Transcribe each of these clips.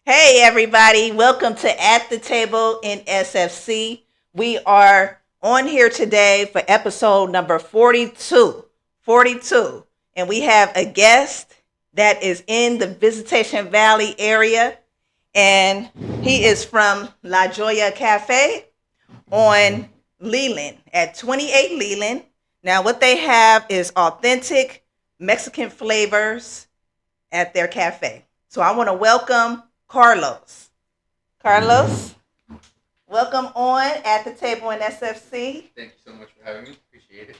Hey, everybody. Welcome to At the Table in SFC. We are on here today for episode number 42. 42. And we have a guest that is in the Visitation Valley area. And he is from La Joya Cafe on Leland at 28 Leland. Now, what they have is authentic Mexican flavors at their cafe. So I want to welcome Carlos. Carlos, welcome on At the Table in SFC. Thank you so much for having me. Appreciate it.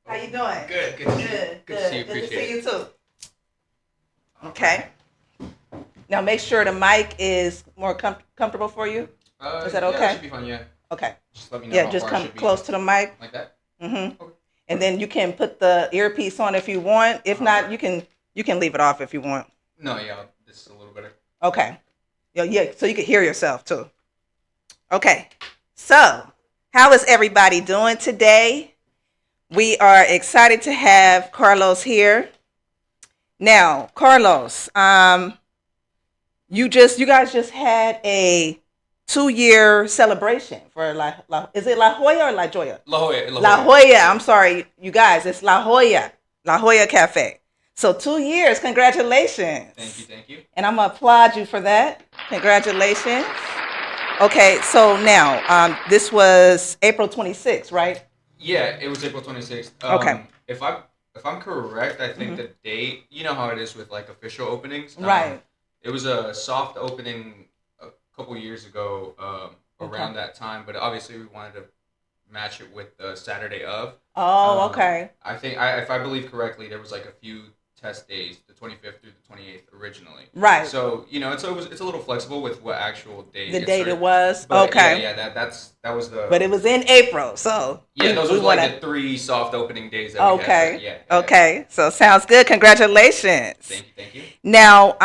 How you doing? Good. Good to see you. Good to see you. Good to Appreciate see you it. too. Okay. Now make sure the mic is more comfortable for you. Is that Yeah, okay? that should be fine. Yeah. Okay. Just let me know. Yeah, how just far it come should be. close to the mic. Like that. Mm-hmm. Okay. And then you can put the earpiece on if you want. If not, you can leave it off if you want. No, yeah, this is a little better. Okay. Yeah, so you can hear yourself too. Okay. So, how is everybody doing today? We are excited to have Carlos here. Now, Carlos, you guys just had a 2-year celebration for is it La Joya or La Joya? La Joya. La Joya. I'm sorry, you guys. It's La Joya Cafe. So 2 years. Congratulations. Thank you. And I'm gonna applaud you for that. Congratulations. Okay, so now this was April 26th, right? Yeah, it was April 26th. Okay. If I'm correct, I think the date. You know how it is with like official openings. Right. It was a soft opening a couple years ago, around that time, but obviously we wanted to match it with the Saturday of. Oh, okay. I think, if I believe correctly, there was like a few test days, the 25th through the 28th originally. Right. So it's a little flexible with what actual date. The date it was. But okay. Yeah. That was the. But it was in April, so. Yeah, those were like the 3 soft opening days that we had. Okay. Yeah. Okay. So sounds good. Congratulations. Thank you. Now,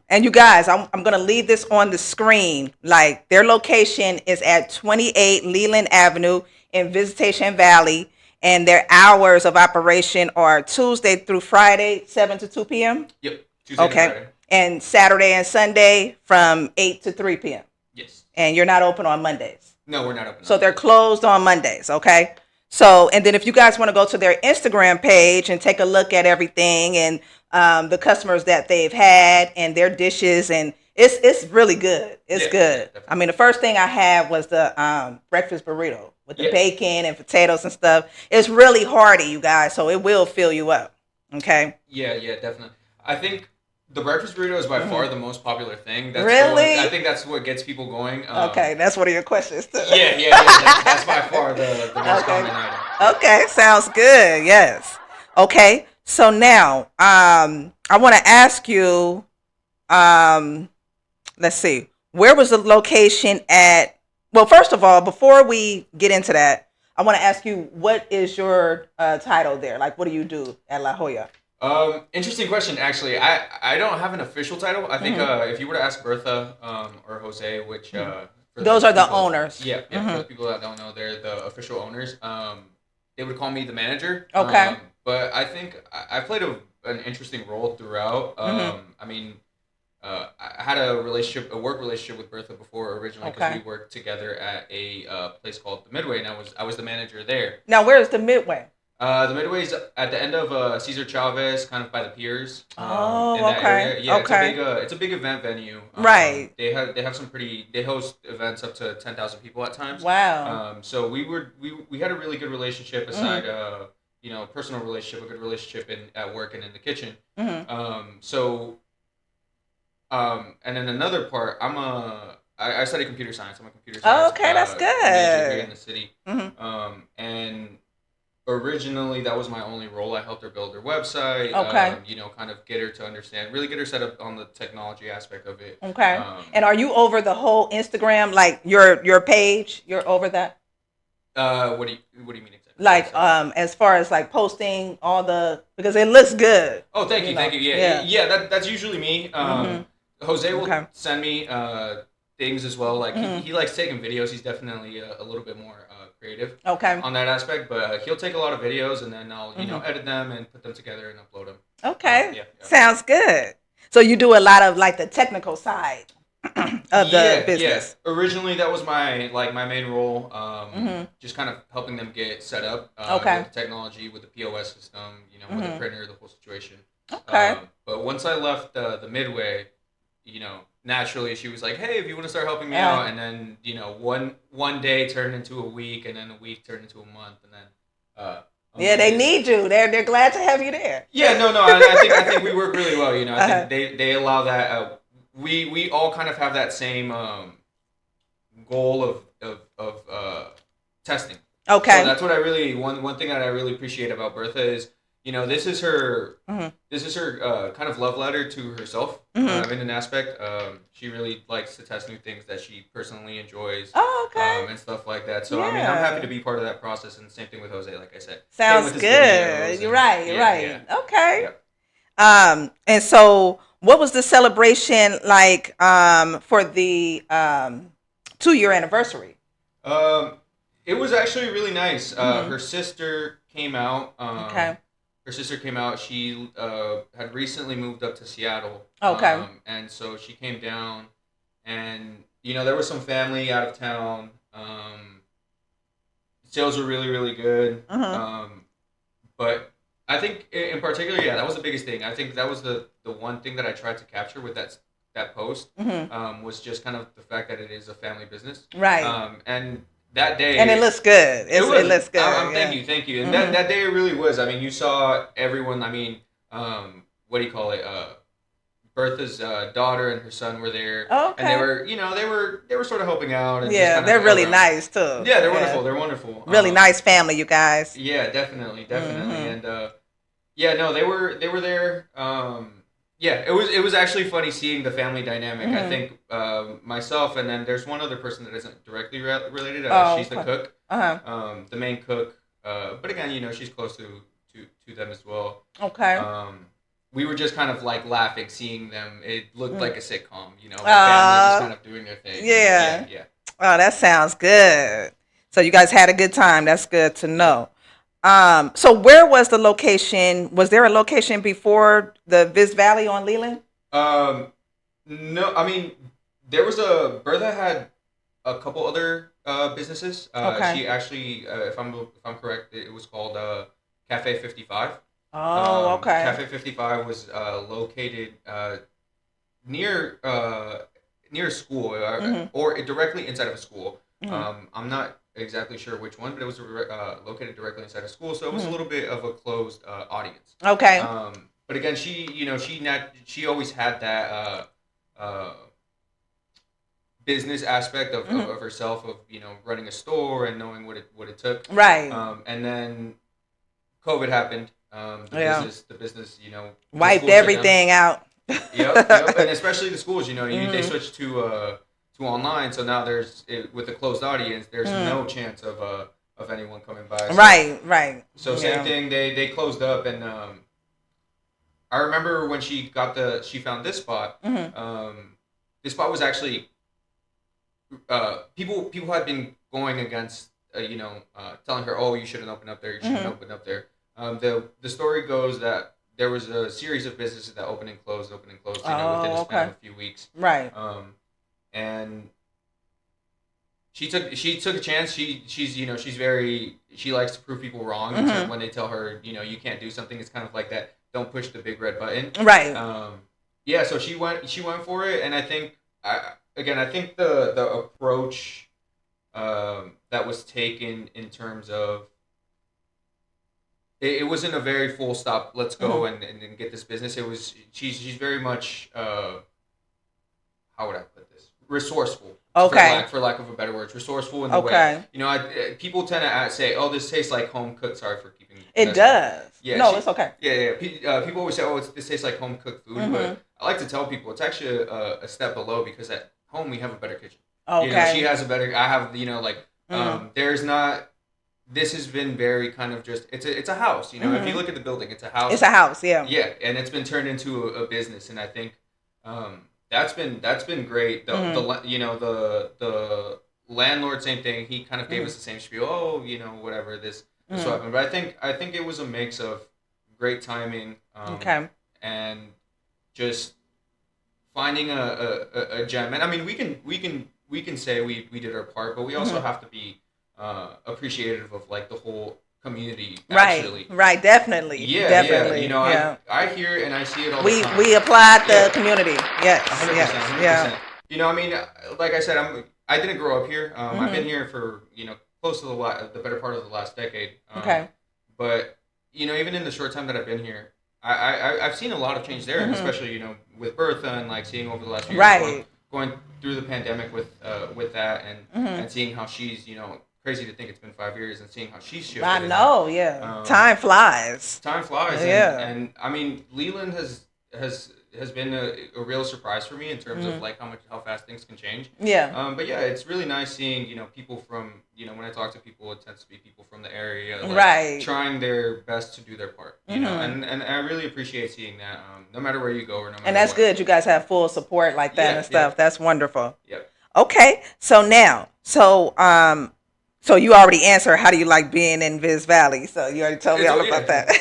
and you guys, I'm gonna leave this on the screen. Like their location is at 28 Leland Avenue in Visitation Valley, and their hours of operation are Tuesday through Friday, 7 to 2 p.m. Yep. Tuesday to Friday. And Saturday and Sunday from 8 to 3 p.m. Yes. And you're not open on Mondays. No, we're not open. So they're closed on Mondays, okay? So, and then if you guys want to go to their Instagram page and take a look at everything and the customers that they've had and their dishes, and it's really good. It's good. Definitely. I mean, the first thing I had was the breakfast burrito with the bacon and potatoes and stuff. It's really hearty, you guys, so it will fill you up, okay? Yeah, definitely. I think the breakfast burrito is by far the most popular thing. That's Really? I think that's what gets people going. Okay, that's one of your questions too. Yeah. That's by far the most common item. Okay, sounds good. Yes. Okay, so now I want to ask you. Let's see. Where was the location at? Well, first of all, before we get into that, I want to ask you, what is your title there? Like, what do you do at La Joya? Interesting question. Actually, I don't have an official title. I think if you were to ask Bertha or Jose, which those are the owners. Yeah. For the people that don't know, they're the official owners. They would call me the manager. Okay. But I think I played an interesting role throughout. I mean, I had a work relationship with Bertha before originally because we worked together at a place called the Midway, and I was the manager there. Now, where is the Midway? The Midway's at the end of Cesar Chavez, kind of by the piers. In that okay. area. Yeah, Okay. It's a big event venue. Right. They have some they host events up to 10,000 people at times. Wow. So we had a really good relationship aside, personal relationship, a good relationship at work and in the kitchen. And then another part, I study computer science. I'm a computer science. Okay, that's major here good. in the city. And originally that was my only role. I helped her build her website. Okay. Kind of get her to understand, really get her set up on the technology aspect of it. Okay. And are you over the whole Instagram, like your page? You're over that? What do you mean exactly? Like as far as like posting all because it looks good. Oh, thank you. Yeah. That's usually me. Jose will send me things as well. Like he likes taking videos. He's definitely a little bit more creative on that aspect, but he'll take a lot of videos and then I'll edit them and put them together and upload them. Okay. Sounds good. So you do a lot of like the technical side of the business. Yeah. Originally, that was my main role. Just kind of helping them get set up with the technology, with the POS system, with the printer, the whole situation. Okay. But once I left the Midway, naturally she was like, "Hey, if you want to start helping me out," and then one day turned into a week, and then a week turned into a month, and then. They need you. They're glad to have you there. Yeah, no. I think we work really well. I think they allow that. We all kind of have that same goal of testing. Okay. So that's what I really one thing that I really appreciate about Bertha is this is her kind of love letter to herself in an aspect. She really likes to test new things that she personally enjoys. Oh, okay. And stuff like that. So I mean, I'm happy to be part of that process, and the same thing with Jose, like I said. Sounds good. You're right. Yeah. Okay. Yeah. And so what was the celebration like for the 2-year anniversary? It was actually really nice. Her sister came out. Her sister came out. She had recently moved up to Seattle. Okay. And so she came down, and there was some family out of town. Sales were really, really good. But I think in particular, that was the biggest thing. I think that was the one thing that I tried to capture with that post was just kind of the fact that it is a family business. Right. And that day, and it looks good. It looks good. Thank you. And that day it really was. I mean, you saw everyone. I mean, what do you call it? Bertha's daughter and her son were there, and they were sort of helping out. And they're really nice too. Yeah, they're wonderful. They're wonderful. Really nice family, you guys. Yeah, definitely, and no, they were there. It was actually funny seeing the family dynamic. I think myself, and then there's one other person that isn't directly related. She's the cook, the main cook. But again, she's close to them as well. Okay. We were just kind of like laughing, seeing them. It looked like a sitcom, the family just kind of doing their thing. Yeah. Oh, that sounds good. So you guys had a good time. That's good to know. So where was the location? Was there a location before the Viz Valley on Leland? No, I mean, Bertha had a couple other businesses. She actually, if I'm correct, it was called Cafe 55. Oh, okay. Cafe 55 was located near a school or directly inside of a school. I'm not exactly sure which one, but it was located directly inside a school, so it was a little bit of a closed audience. Okay. But again, she always had that business aspect of herself of running a store and knowing what it took. Right. And then COVID happened. The business, wiped everything out. Yep, and especially the schools, they switched to online, so now with a closed audience, there's no chance of anyone coming by. So, right. So same thing, they closed up, and I remember when she found this spot. This spot was actually people had been going against, telling her, oh, you shouldn't open up there, you shouldn't open up there. The story goes that there was a series of businesses that opened and closed, within a span of a few weeks. Right. And she took a chance. She likes to prove people wrong. So when they tell her, you can't do something, it's kind of like that. Don't push the big red button. Right. So she went for it, and I think the approach that was taken in terms of it wasn't a very full stop. Let's go and get this business. It was she's very much how would I put this? Resourceful. Okay. For lack of a better word, resourceful in the way. People tend to say, "Oh, this tastes like home cooked." Sorry for keeping. It does. Yeah. No, it's okay. Yeah. People always say, "Oh, this tastes like home cooked food," but I like to tell people it's actually a step below because at home we have a better kitchen. Okay. She has a better. I have there's not. This has been very kind of just it's a house. If you look at the building, it's a house. It's a house, yeah. Yeah, and it's been turned into a business, and I think that's been great. The landlord, same thing. He kind of gave us the same spiel. Oh, whatever this happened. But I think it was a mix of great timing. And just finding a gem. And I mean, we can say we did our part, but we also have to be appreciative of like the whole community. Actually, right, definitely, yeah, definitely. yeah. You know, Yeah. I hear and I see it all the time. We applied the Yeah, community. Yes, 100%, yes, 100%. yeah. You know, I mean, like I said, I didn't grow up here. I've been Mm-hmm. here for close to the better part of the last decade. Okay. But even in the short time that I've been here, I've seen a lot of change there, and Mm-hmm. especially with Bertha and like seeing over the last few years Right. going through the pandemic with that Mm-hmm. and seeing how she's crazy to think it's been 5 years and seeing how she's shifted. I And, know. Yeah. Time flies. time flies, Yeah. and I mean Leland has been a real surprise for me in terms of like how fast things can change. Yeah. But yeah, it's really nice seeing people from when I talk to people, it tends to be people from the area, like, Right. trying their best to do their part. And I really appreciate seeing that. No matter where you go or no matter And that's what. good. You guys have full support like that Yeah, and stuff. yeah. That's wonderful. Yep. Okay. So now, so you already answered how do you like being in Viz Valley. So you already told me all about that.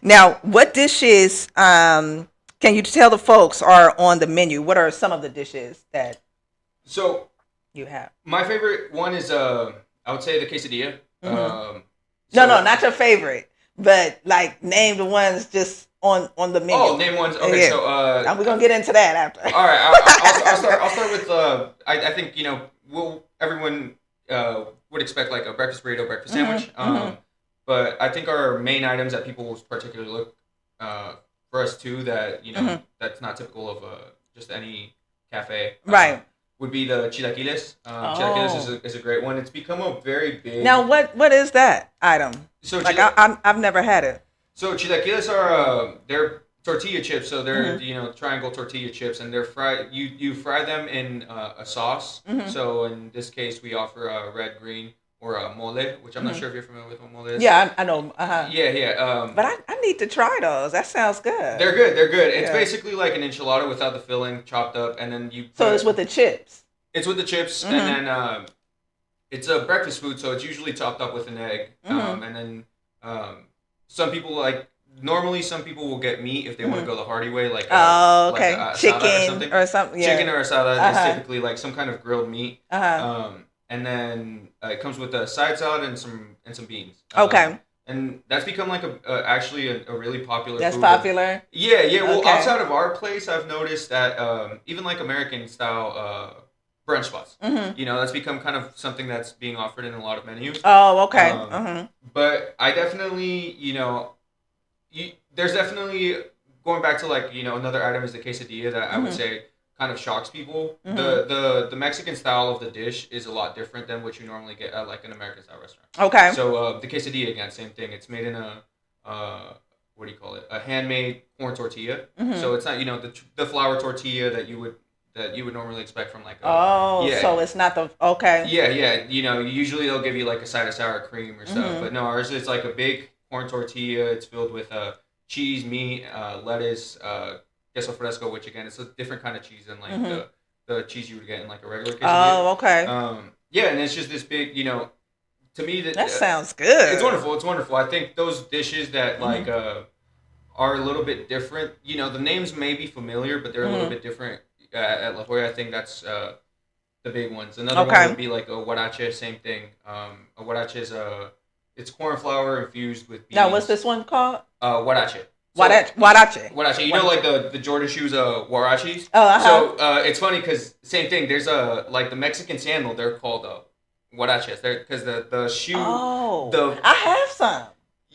Now, what dishes can you tell the folks are on the menu? What are some of the dishes that So you have? my favorite one is I would say the quesadilla. No, So- not your favorite, but like name the ones just on the menu. Oh, name ones. Okay, Yeah. so We're gonna get into that after. all right, I'll start with I think everyone would expect like a breakfast burrito, breakfast sandwich. But I think our main items that people particularly look for us too that that's not typical of just any cafe. Right. Would be the chilaquiles. Chilaquiles is a great one. It's become a very big. Now, what is that item? So Like I've never had it. So chilaquiles are they're tortilla chips. So they're triangle tortilla chips, and they're fried. You fry them in a sauce. So in this case, we offer a red, green, or a mole, which I'm not sure if you're familiar with what mole is. Yeah, I know. Uh-huh. Yeah. But I need to try those. That sounds good. They're good. They're good. It's Yeah. basically like an enchilada without the filling, chopped up, and then you. So it's with the chips. It's with the chips, and then it's a breakfast food, so it's usually topped up with an egg, and then some people normally some people will get meat if they want to go the hearty way, like okay, like a chicken or something. Yeah. Chicken or asada is typically like some kind of grilled meat, and then it comes with a side salad and some beans. Okay. And that's become like actually a really popular. That's food. popular. Yeah. Well, Okay. outside of our place, I've noticed that even like American style brunch spots, that's become kind of something that's being offered in a lot of menus. Oh, okay. But I definitely, there's definitely going back to like another item is the quesadilla that I would say kind of shocks people. The Mexican style of the dish is a lot different than what you normally get at like an American style restaurant. Okay. So the quesadilla again, same thing. It's made in a what do you call it? A handmade corn tortilla. So it's not the flour tortilla that you would normally expect from like so it's not the okay. Yeah. Usually they'll give you like a side of sour cream or stuff, but no, ours is like a big corn tortilla. It's filled with cheese, meat, lettuce, queso fresco, which again it's a different kind of cheese than like the cheese you would get in like a regular quesadilla. Oh, okay. Yeah, and it's just this big, to me That sounds good. It's wonderful. I think those dishes that like are a little bit different. The names may be familiar, but they're a little bit different. At La Jolla, I think that's the big ones. Another one would be like a huarache, same thing. A huarache is it's corn flour infused with beans. Now, what's this one called? Huarache. Huarache. Huarache. You know, like the Jordan shoes, huaraches? Oh, So it's funny because same thing. There's like the Mexican sandal. They're called huaraches. Because the shoe. Oh, I have some.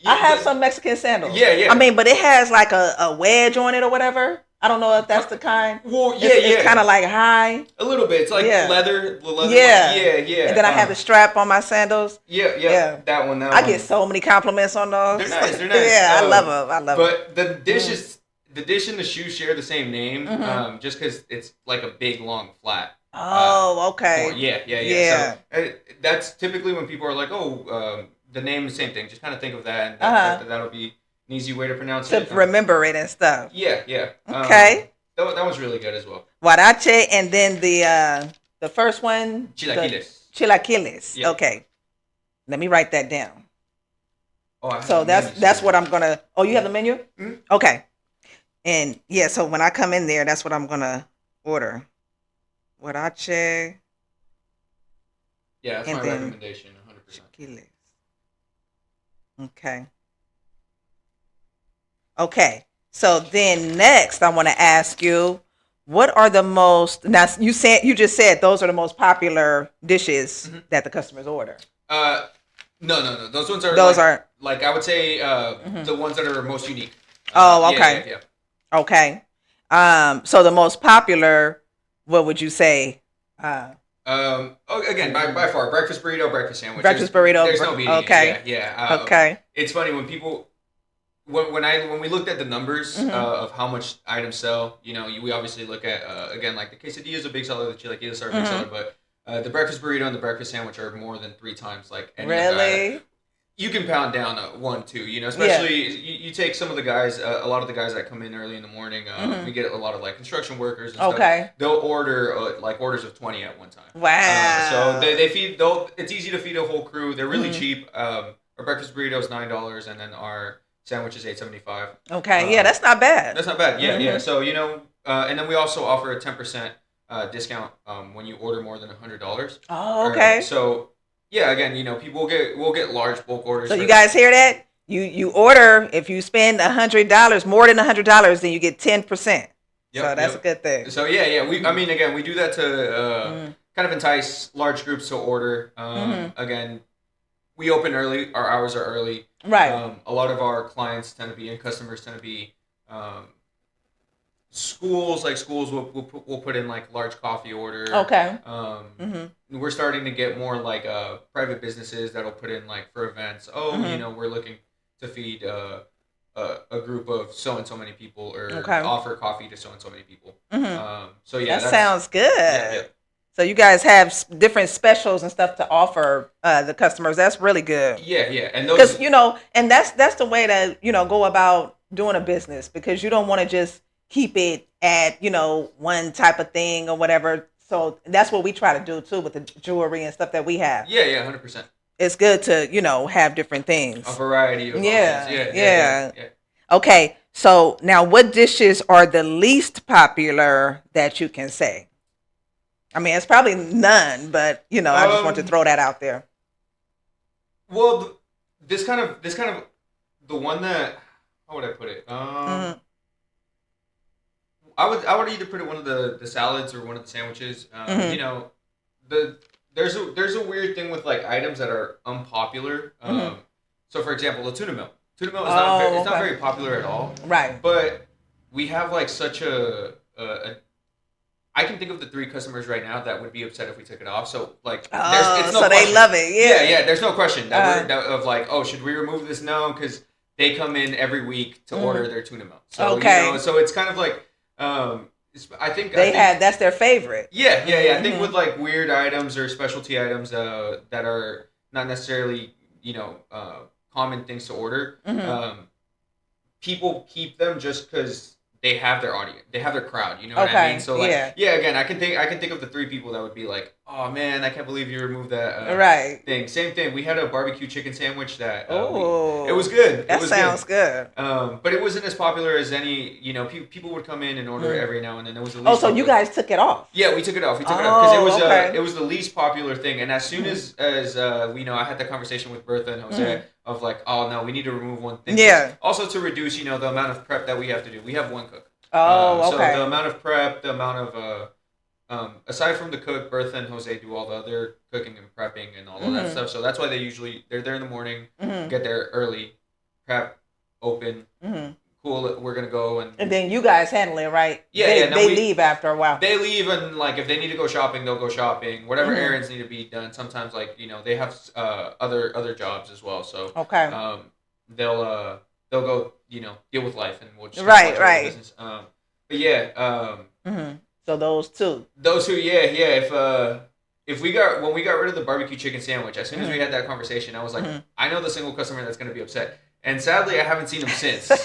I have some Mexican sandals. Yeah. I mean, but it has like a wedge on it or whatever. I don't know if that's the kind. Well, It's kind of like high. A little bit. It's like leather. Yeah. Yeah. And then I have the strap on my sandals. Yeah. That one. I get so many compliments on those. They're nice. Yeah, I love them. But the dish and the shoe share the same name, just because it's like a big, long, flat. Okay. Corn. Yeah. So that's typically when people are like, the name is the same thing. Just kind of think of that, and that'll be an easy way to pronounce it. To remember it and stuff. Yeah. Okay. That was really good as well. Huarache, and then the first one. Chilaquiles. Chilaquiles. Yeah. Okay. Let me write that down. Oh, I have So the menu that's somewhere. what I'm gonna. Oh, you have the menu? Mm-hmm. Okay. And yeah, so when I come in there, that's what I'm gonna order. Huarache Yeah, that's and my then recommendation, 100%. chiquiles. Okay. Okay. So then next I want to ask you, what are the most now you just said those are the most popular dishes Mm-hmm. that the customers order. No. Those ones are Those are like I would say the ones that are most unique. Oh, okay. Yeah. Okay. So the most popular, what would you say? Again, by far, breakfast burrito, breakfast sandwich. Breakfast burrito. There's no beating it. Okay. Yeah. Okay. It's funny when people when we looked at the numbers of how much items sell. We obviously look at again like the quesadilla is a big seller, the chilaquiles are a big seller, but the breakfast burrito and the breakfast sandwich are more than 3 times like any other Really? item. You can pound down one, too. Especially you take some of the guys, a lot of the guys that come in early in the morning. We get a lot of like construction workers and stuff. They'll order like orders of 20 at one time. Wow. So they feed. It's easy to feed a whole crew. They're really cheap. Our breakfast burrito is $9, and then our sandwich is $8.75. Okay, yeah, that's not bad. That's not bad. Yeah. So and then we also offer a 10% discount when you order more than $100. Oh, okay. So. Yeah, again, people will get large bulk orders. So you guys hear that? You order, if you spend $100, more than $100, then you get 10%. Yep, so that's a good thing. So yeah. We do that to kind of entice large groups to order. Again, we open early. Our hours are early. Right. A lot of our clients tend to be, and customers tend to be, schools will put in like large coffee order. Okay. We're starting to get more like private businesses that'll put in like for events. We're looking to feed a group of so and so many people, or offer coffee to so and so many people. So yeah, that sounds good. Yeah. So you guys have different specials and stuff to offer the customers. That's really good. Yeah, and those because and that's the way to go about doing a business, because you don't want to just keep it at one type of thing or whatever. So that's what we try to do too with the jewelry and stuff that we have. Yeah, 100%. It's good to have different things, a variety of yeah. Okay, so now what dishes are the least popular that you can say? I mean, it's probably none, but I just want to throw that out there. Well, this kind of the one that, how would I put it? I would either put it one of the salads or one of the sandwiches. There's a weird thing with like items that are unpopular. So for example, the tuna melt. Tuna melt is not very popular at all. Right. But we have like such a I can think of the 3 customers right now that would be upset if we took it off. So like, it's no so question. They love it. Yeah. There's no question that of like, oh, should we remove this? No, because they come in every week to order their tuna melt. So so it's kind of like. I think that's their favorite. Yeah. I think with like weird items or specialty items that are not necessarily common things to order, people keep them just because they have their audience, they have their crowd. You know what I mean? So like, again, I can think of the 3 people that would be like, oh man, I can't believe you removed that thing. Same thing. We had a barbecue chicken sandwich that it was good. That sounds good. But it wasn't as popular as any. People would come in and order every now and then. It was the least. So you guys took it off? Yeah, we took it off. Because it was the least popular thing. And as soon as I had that conversation with Bertha and Jose of like, oh no, we need to remove one thing. Yeah. Also to reduce the amount of prep that we have to do. We have one cook. So the amount of prep, the amount of aside from the cook, Bertha and Jose do all the other cooking and prepping and all of that stuff. So that's why they're there in the morning, get there early, prep, open, cool. We're gonna go and then you guys handle it, right? Yeah, they leave after a while. They leave, and like if they need to go shopping, they'll go shopping. Whatever errands need to be done. Sometimes like they have other jobs as well. So they'll go deal with life, and we'll just right. Business. But yeah. So those two, If when we got rid of the barbecue chicken sandwich, as soon as we had that conversation, I was like, I know the single customer that's going to be upset, and sadly, I haven't seen him since. So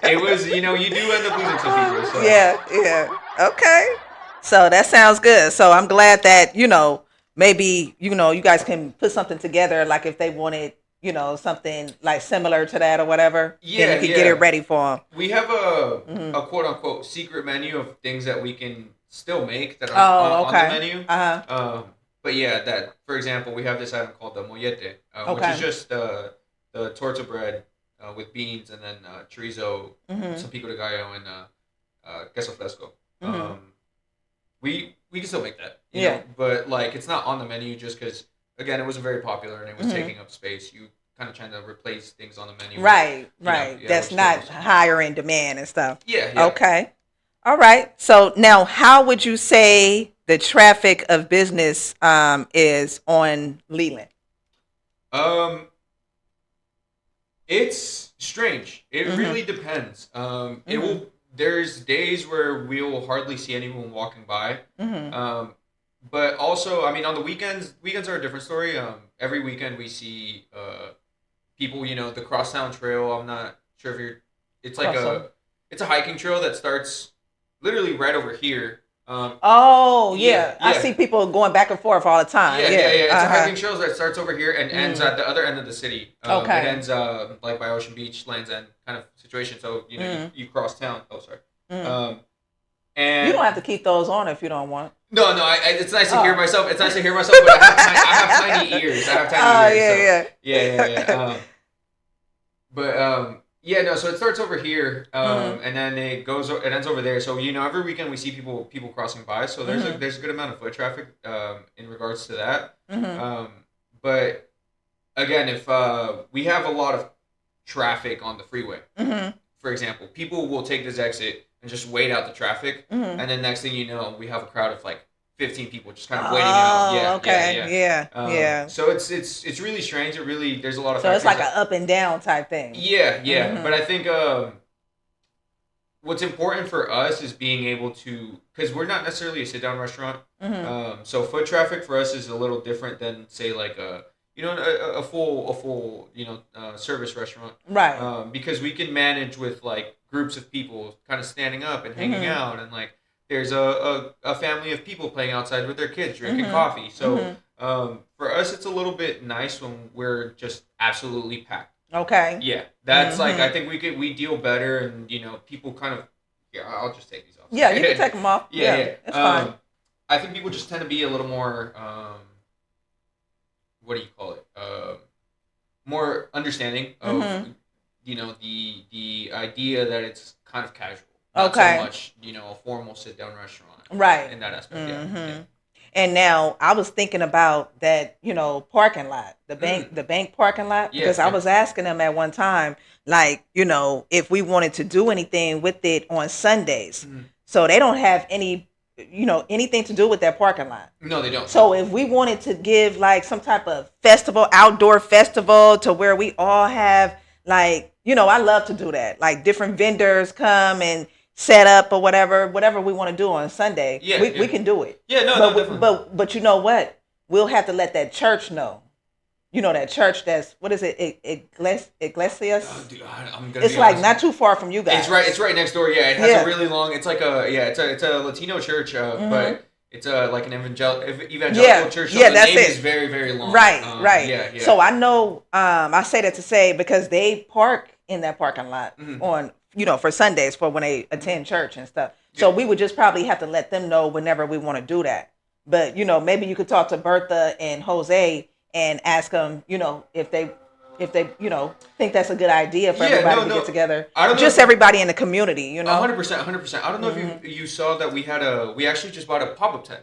it was, you do end up losing some people. So. Yeah. Okay. So that sounds good. So I'm glad that maybe you guys can put something together, like if they wanted something like similar to that or whatever, Yeah, then you can get it ready for them. We have a quote unquote secret menu of things that we can still make that are on the menu. But yeah, that for example, we have this item called the mollete, which is just the torta bread with beans and then chorizo, some pico de gallo, and queso fresco. We can still make that, you know, but like it's not on the menu just because again it wasn't very popular and it was taking up space. You kind of trying to replace things on the menu, right? That's not higher in demand and stuff. Okay, all right. So now, how would you say the traffic of business is on Leland? It's strange. It really depends. It will. There's days where we will hardly see anyone walking by. But also, I mean, on the weekends are a different story. Every weekend we see people. The Crosstown Trail. I'm not sure if you're. It's like it's a hiking trail that starts literally right over here. I see people going back and forth all the time. It's a hiking trail that starts over here and ends at the other end of the city. It ends like by Ocean Beach, Land's End kind of situation. So you cross town. Oh, sorry. And you don't have to keep those on if you don't want. No. It's nice to hear myself. It's nice to hear myself, but I have tiny ears. So it starts over here, and then it ends over there. So every weekend we see people crossing by. So there's a good amount of foot traffic in regards to that. But again, if we have a lot of traffic on the freeway, for example, people will take this exit and just wait out the traffic, and then next thing you know, we have a crowd of like 15 people just kind of waiting out. So it's really strange. There's a lot of. So it's like an up and down type thing. But I think what's important for us is being able to, because we're not necessarily a sit down restaurant. So foot traffic for us is a little different than say like a full service restaurant, right? Because we can manage with like groups of people kind of standing up and hanging out, and like there's a family of people playing outside with their kids drinking coffee. So for us, it's a little bit nice when we're just absolutely packed. Okay. Yeah, that's like I think we deal better, and people kind of I'll just take these off. Yeah, you can take them off. Yeah. It's fine. I think people just tend to be a little more. What do you call it? More understanding of the idea that it's kind of casual, not so much a formal sit down restaurant, right? In that aspect, And now I was thinking about that, parking lot, the bank parking lot, because I was asking them at one time, like, if we wanted to do anything with it on Sundays, so they don't have any. Anything to do with that parking lot. No, they don't. So if we wanted to give like some type of festival, outdoor festival, to where we all have like, I love to do that. Like different vendors come and set up or whatever we want to do on Sunday. We can do it. Definitely. But you know what? We'll have to let that church know. That church that's, what is it? Iglesias? Oh, dude, I'm gonna it's like not too far from you guys. It's right next door. Yeah, it has a really long, it's like it's a Latino church, but it's like an evangelical church. So the name is very, very long. Right. So I know, I say that to say, because they park in that parking lot on, for Sundays for when they attend church and stuff. So we would just probably have to let them know whenever we want to do that. But, maybe you could talk to Bertha and Jose and ask them, if they think that's a good idea for everybody to get together. I don't know just everybody in the community, 100%. I don't know if you saw that we actually just bought a pop-up tent.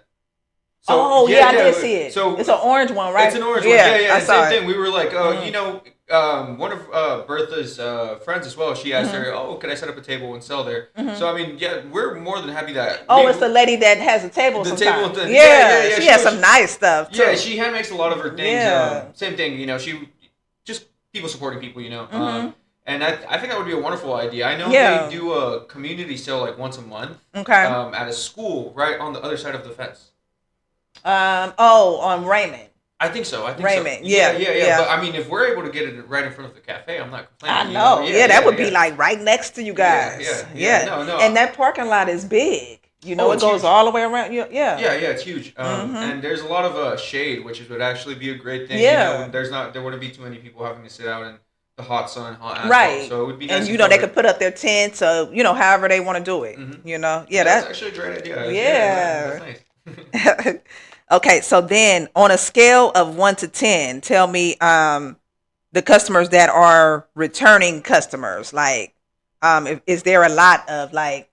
So, I did see it. So it's an orange one, right? It's an orange one. Yeah. Same thing. We were like, one of Bertha's friends as well, she asked her, could I set up a table and sell there? So, I mean, we're more than happy that... it's the lady that has a table sometimes. Yeah. She has some nice stuff, too. Yeah, she hand makes a lot of her things. Same thing, she... Just people supporting people, And I think that would be a wonderful idea. I know they do a community sale like once a month. Okay. At a school right on the other side of the fence. On Raymond. I think so. Raymond. So. Yeah. But I mean, if we're able to get it right in front of the cafe, I'm not complaining. I know. That would be like right next to you guys. Yeah. No. And that parking lot is big. You know, it it's goes huge. all the way around. Yeah. Yeah, it's huge. And there's a lot of shade, which would actually be a great thing. Yeah. There wouldn't be too many people having to sit out in the hot sun, hot asphalt. Right. So it would be nice. And And they could put up their tents, so however they want to do it. Yeah, that's actually a great idea. Yeah. That's nice. Okay, so then on a scale of 1 to 10, tell me the customers that are returning customers. Like, is there a lot of like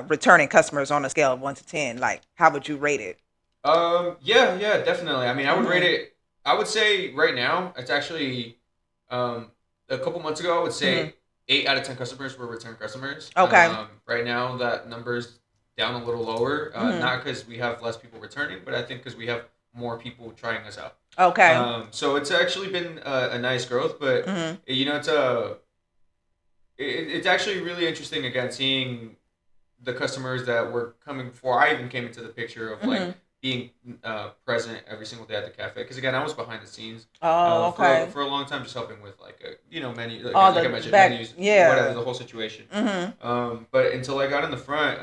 returning customers on a scale of 1 to 10? Like, how would you rate it? Yeah, definitely. I mean, I would rate it. I would say right now it's actually a couple months ago. I would say 8 out of 10 customers were return customers. Okay. Right now that number's down a little lower. Not because we have less people returning, but I think because we have more people trying us out. Okay. So it's actually been a nice growth, but it's actually really interesting again seeing the customers that were coming before I even came into the picture of like being present every single day at the cafe. Because again, I was behind the scenes. Okay. For a long time, just helping with like menu, like I mentioned, menus, whatever the whole situation. But until I got in the front,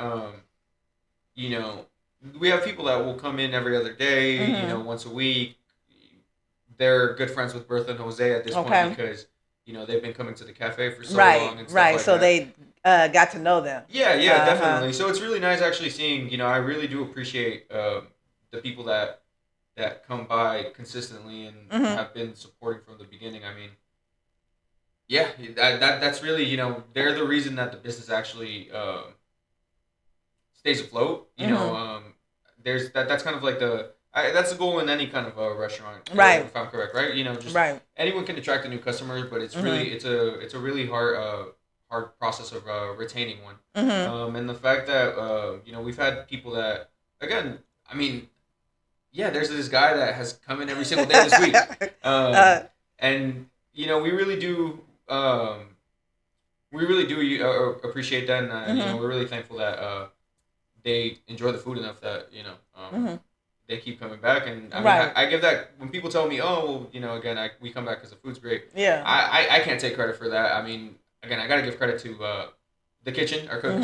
we have people that will come in every other day, once a week. They're good friends with Bertha and Jose at this point because they've been coming to the cafe for so long. And stuff like so that. They got to know them. Yeah, definitely. So it's really nice actually seeing. I really do appreciate the people that come by consistently and have been supporting from the beginning. I mean, yeah, that's really they're the reason that the business actually stays afloat. There's that's kind of like that's the goal in any kind of a restaurant, right? If I'm correct, right? Just anyone can attract a new customer, but it's really it's a really hard process of retaining one. And the fact that we've had people that again, I mean, there's this guy that has come in every single day this week, and we really do appreciate that, and we're really thankful that they enjoy the food enough that they keep coming back. And I mean, I give that when people tell me, oh, again, we come back because the food's great. Yeah, I can't take credit for that. I mean, again, I got to give credit to the kitchen, our cook.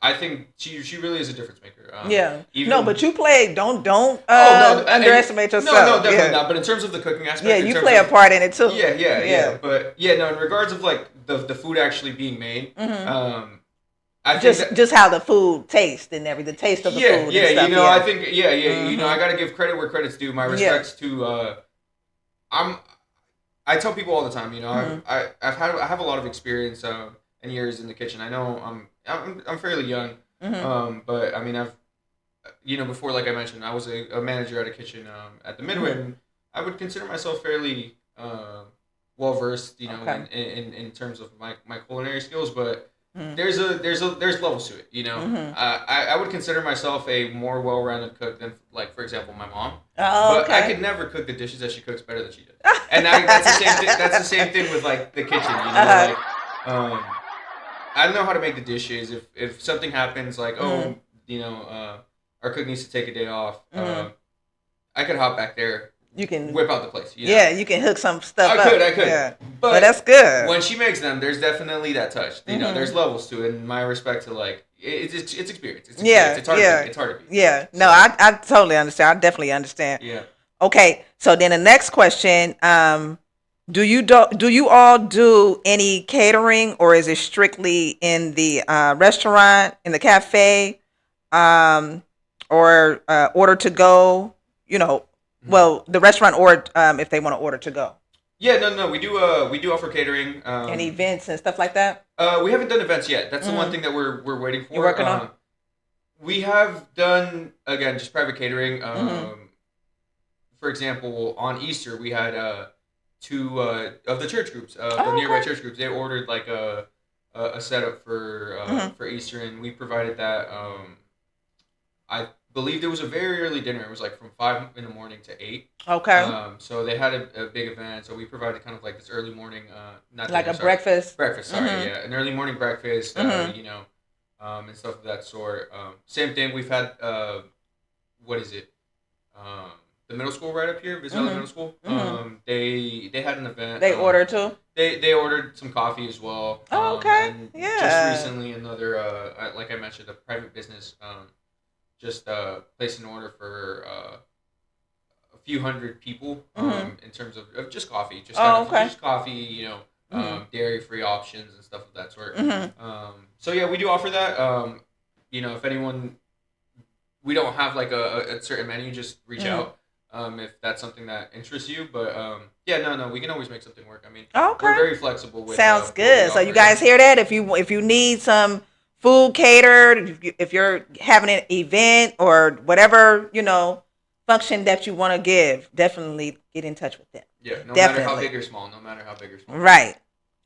I think she really is a difference maker. But you play. Don't underestimate yourself. No, definitely not. But in terms of the cooking aspect, you play a part in it too. Yeah. But no, in regards of like the food actually being made, I think just how the food tastes and the taste of the food. And stuff, I think I got to give credit where credit's due. My respects to I tell people all the time, I have a lot of experience and years in the kitchen. I know I'm fairly young, but I mean I've before, like I mentioned, I was a manager at a kitchen at the Midway, and I would consider myself fairly well versed, in terms of my culinary skills, but. There's levels to it, I would consider myself a more well-rounded cook than, like, for example, my mom. But I could never cook the dishes that she cooks better than she does. And that's the same thing. That's the same thing with like the kitchen, Like, I know how to make the dishes. If something happens, like our cook needs to take a day off, I could hop back there. You can whip out the place. You can hook some stuff up. I could. Yeah. But that's good. When she makes them, there's definitely that touch. There's levels to it, and my respect to like it's experience. It's hard to beat. Yeah. No, I totally understand. I definitely understand. Yeah. Okay, so then the next question, do you all do any catering, or is it strictly in the restaurant, in the cafe, or order to go? Well, the restaurant, or if they want to order to go. Yeah, no, we do offer catering and events and stuff like that. We haven't done events yet. That's the one thing that we're waiting for. You're working on. We have done again just private catering. For example, on Easter we had two of the church groups, the nearby church groups. They ordered like a setup for Easter, and we provided that. I believe there was a very early dinner. It was like from 5 in the morning to 8. Okay. So they had a big event. So we provided kind of like this early morning, not like dinner, breakfast. Breakfast, sorry, yeah, an early morning breakfast. And stuff of that sort. Same thing. We've had what is it? the middle school right up here, Visit Valley Middle School. They had an event. They ordered too. They ordered some coffee as well. Oh, okay. And Yeah. just recently, another like I mentioned, a private business just placed an order for a few hundred people in terms of just coffee, just just coffee, you know, dairy free options and stuff of that sort. So yeah, we do offer that. You know, if anyone, we don't have like a certain menu, just reach out if that's something that interests you. But yeah, no, we can always make something work. I mean, we're very flexible with. Sounds good. So you guys hear that? If you need some food catered, if you're having an event or whatever, you know, function that you want to give, definitely get in touch with them. Yeah, no matter how big or small, Right.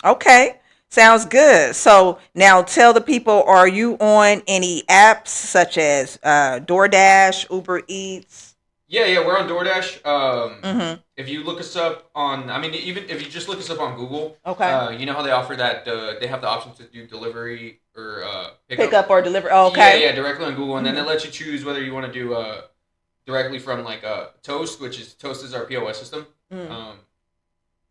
Okay. Sounds good. So now tell the people, are you on any apps such as DoorDash, Uber Eats? Yeah, we're on DoorDash. If you look us up on, I mean, even if you just look us up on Google, you know how they offer that, they have the option to do delivery or pick up or deliver. Oh, okay. Yeah, directly on Google. And then it lets you choose whether you want to do directly from like Toast, which is Toast is our POS system.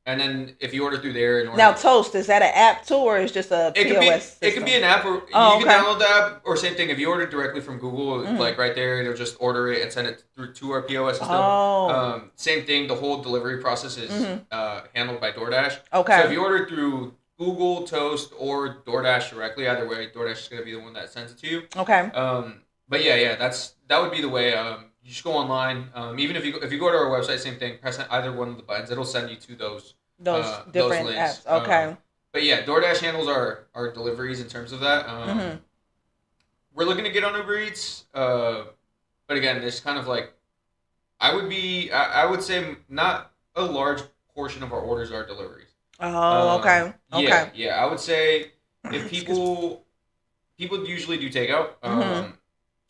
And then if you order through there, now Toast, is that an app too, or is just a POS system? It could be an app, or you can download the app, or same thing. If you order directly from Google, like right there, it'll just order it and send it through to our POS system. Same thing. The whole delivery process is handled by DoorDash. Okay. So if you order through Google, Toast, or DoorDash directly, either way, DoorDash is going to be the one that sends it to you. Okay. But yeah, that would be the way. You just go online. Even if you go to our website, same thing. Press either one of the buttons. It'll send you to those different links. Apps. Okay. But yeah, DoorDash handles our deliveries in terms of that. We're looking to get on Uber Eats. But again, it's kind of like, I would say not a large portion of our orders are deliveries. Oh, okay. Yeah. I would say if people usually do takeout.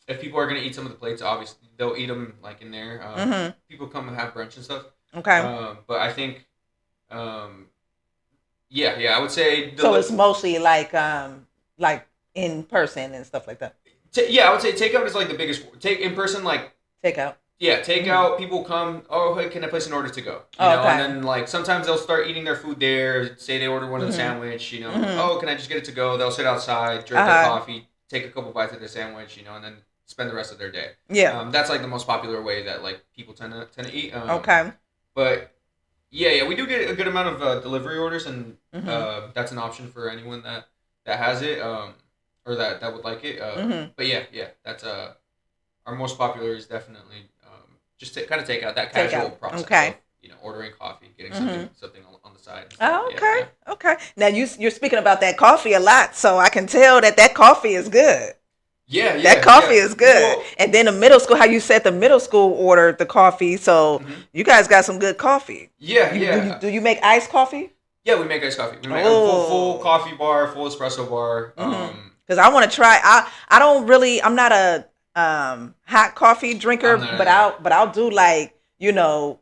If people are going to eat some of the plates, obviously they'll eat them like in there. People come and have brunch and stuff. Okay. But I think, I would say. So it's mostly like in person and stuff like that. I would say takeout is like the biggest. In person, like takeout. Yeah, takeout. People come. Oh, hey, can I place an order to go? You know, and then like sometimes they'll start eating their food there. Say they order one of the sandwich. You know, oh, can I just get it to go? They'll sit outside, drink their coffee, take a couple bites of their sandwich. You know, and then spend the rest of their day. Yeah. That's like the most popular way that like people tend to eat. But yeah, we do get a good amount of delivery orders, and that's an option for anyone that has it or that would like it. But yeah, that's our most popular is definitely just to kind of take out that casual process. Of, you know, ordering coffee, getting something on the side. Oh, okay. Yeah. Okay. Now you're speaking about that coffee a lot, so I can tell that coffee is good. Yeah, that coffee is good. Well, and then the middle school, how you said the middle school ordered the coffee, so you guys got some good coffee. Yeah. Do you make iced coffee? Yeah, we make iced coffee. We make a full coffee bar, full espresso bar. Because I want to try. I'm not a hot coffee drinker, but I'll do like, you know,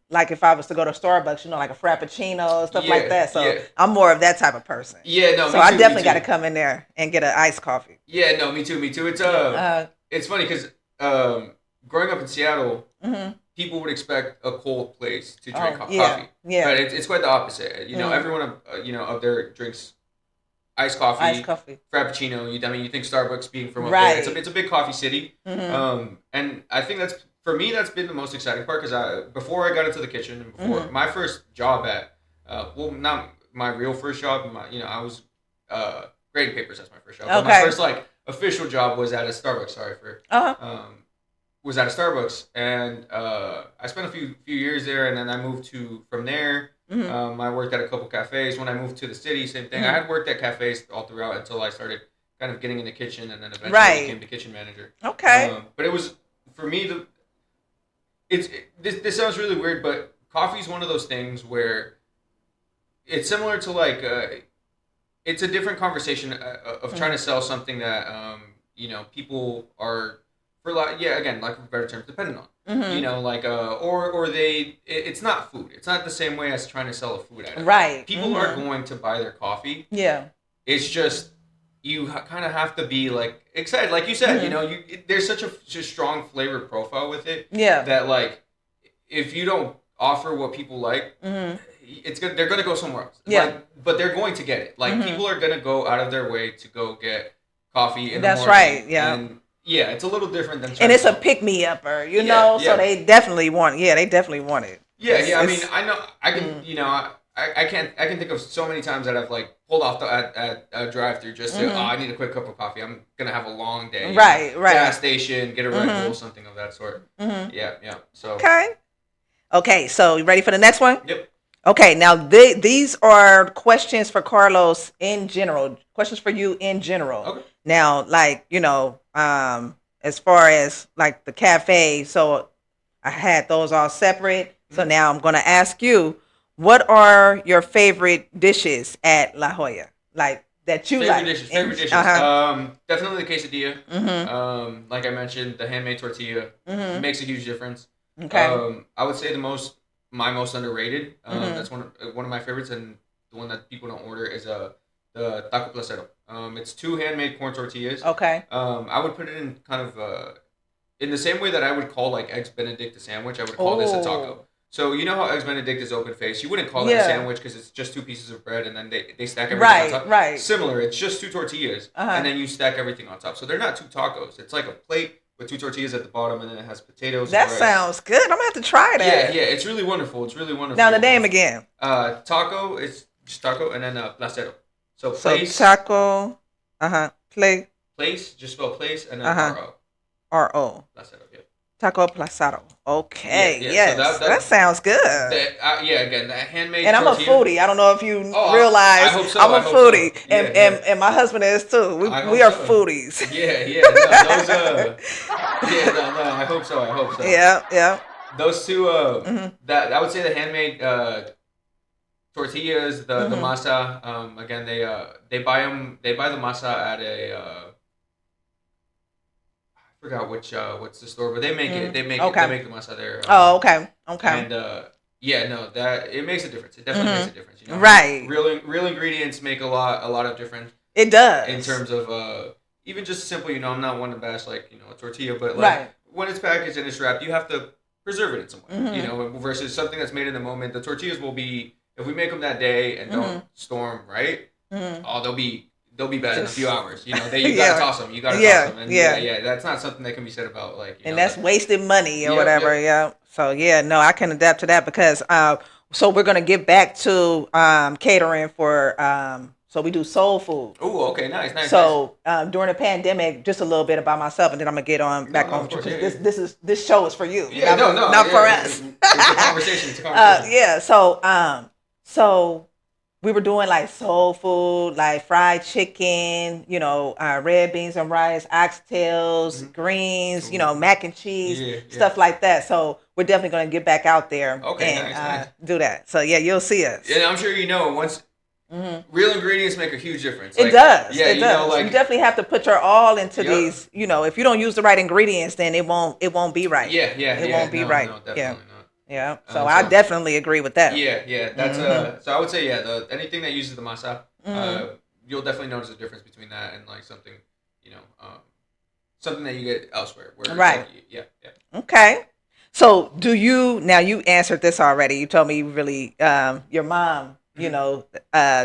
like if I was to go to Starbucks, you know, like a frappuccino, stuff like that. So I'm more of that type of person. Yeah, no. So I definitely got to come in there and get an iced coffee. Yeah, no, me too. It's funny because growing up in Seattle, people would expect a cold place to drink coffee. Yeah, but it's quite the opposite. You know, everyone of their drinks iced coffee, frappuccino. You think Starbucks being from up there. It's a big coffee city. And I think for me, that's been the most exciting part because before I got into the kitchen and before my first job at, not my real first job, I was grading papers as my first job. But my first like official job was at a Starbucks. Was at a Starbucks, and I spent a few years there, and then I moved from there. I worked at a couple cafes. When I moved to the city, same thing. I had worked at cafes all throughout until I started kind of getting in the kitchen, and then eventually became the kitchen manager. Okay. But it was for me this sounds really weird, but coffee is one of those things where it's similar to like it's a different conversation of trying to sell something that people are for again, like for better terms, dependent on. You know, like or it's not food. It's not the same way as trying to sell a food item. Right. People are going to buy their coffee. Yeah. It's just you kind of have to be like excited, like you said. You know, there's such a strong flavor profile with it. Yeah. That like if you don't offer what people like, it's good. They're gonna go somewhere else. Yeah. Like, but they're going to get it. Like people are gonna go out of their way to go get coffee in the That's morning. right. Yeah. And yeah, it's a little different than. And it's a pick me upper, you know. Yeah. So they definitely want. Yeah, they definitely want it. Yeah. I mean, I know. I can. You know. I can think of so many times that I've like pulled off at a drive-through just to I need a quick cup of coffee. I'm gonna have a long day. Right. Gas station, get a Red Bull, something of that sort. Yeah. So. Okay. So you ready for the next one? Yep. Okay. Now these are questions for Carlos in general. Questions for you in general. Okay. Now, like as far as like the cafe, so I had those all separate. So now I'm gonna ask you. What are your favorite dishes at La Joya? Like that you favorite like? Favorite dishes. Definitely the quesadilla. Like I mentioned, the handmade tortilla makes a huge difference. Okay. I would say my most underrated. That's one of my favorites, and the one that people don't order is the taco placero. It's 2 handmade corn tortillas. Okay. I would put it in kind of in the same way that I would call like eggs Benedict a sandwich. I would call this a taco. So you know how Eggs Benedict is open face? You wouldn't call it a sandwich because it's just 2 pieces of bread and then they stack everything on top. Right. Similar, it's just 2 tortillas and then you stack everything on top. So they're not 2 tacos. It's like a plate with 2 tortillas at the bottom and then it has potatoes. That sounds good. I'm gonna have to try that. Yeah. It's really wonderful. Now the name again. Taco is just taco and then placero. So place. So taco. Place. Just spell place and then R-O. R-O. Placero. Yeah. Taco placero. Okay. Yeah. Yes. So that sounds good. Again, that handmade. And I'm a foodie. I don't know if you realize I hope so. I'm a foodie, so. and my husband is too. We are foodies. Yeah. No, I hope so. Yeah. Those 2. That I would say the handmade tortillas, the masa. Again, they buy them. They buy the masa at a. I forgot what's the store, but they make it. They make it. They make the masa there. Okay. And that it makes a difference. It definitely makes a difference. You know, right. Real ingredients make a lot of difference. It does. In terms of even just simple. You know, I'm not one to bash like a tortilla, but like when it's packaged and it's wrapped, you have to preserve it in some way. You know, versus something that's made in the moment. The tortillas will be if we make them that day and don't storm right. They'll be bad in a few hours. You know, you gotta toss them. You gotta toss them. And that's not something that can be said about like. That's wasted money or whatever. Yeah. So no, I can adapt to that because so we're gonna get back to catering for so we do soul food. Oh, okay, nice. So during the pandemic, just a little bit about myself, and then I'm gonna get on back on. This show is for you. Yeah, not for us. It's a conversation. So we were doing like soul food, like fried chicken, red beans and rice, oxtails, greens, mac and cheese, stuff like that. So we're definitely going to get back out there and do that. So you'll see us. Yeah, I'm sure once real ingredients make a huge difference. It does. Yeah, it does. You definitely have to put your all into these. If you don't use the right ingredients, then it won't be right. It won't be right. No, definitely not. Yeah, so I definitely agree with that. Yeah, that's so I would say anything that uses the masa, you'll definitely notice a difference between that and like something, something that you get elsewhere. Right. Yeah. Okay. So you answered this already. You told me you really your mom,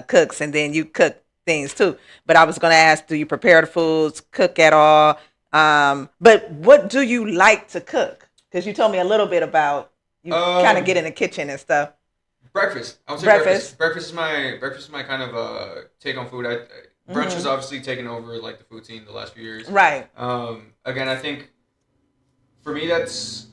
cooks and then you cook things too. But I was going to ask, do you prepare the foods, cook at all? But what do you like to cook? Because you told me a little bit about. You kind of get in the kitchen and stuff. Breakfast. I would say breakfast. Breakfast is my kind of take on food. Brunch has obviously taken over like the food scene the last few years. Right. Again, I think for me that's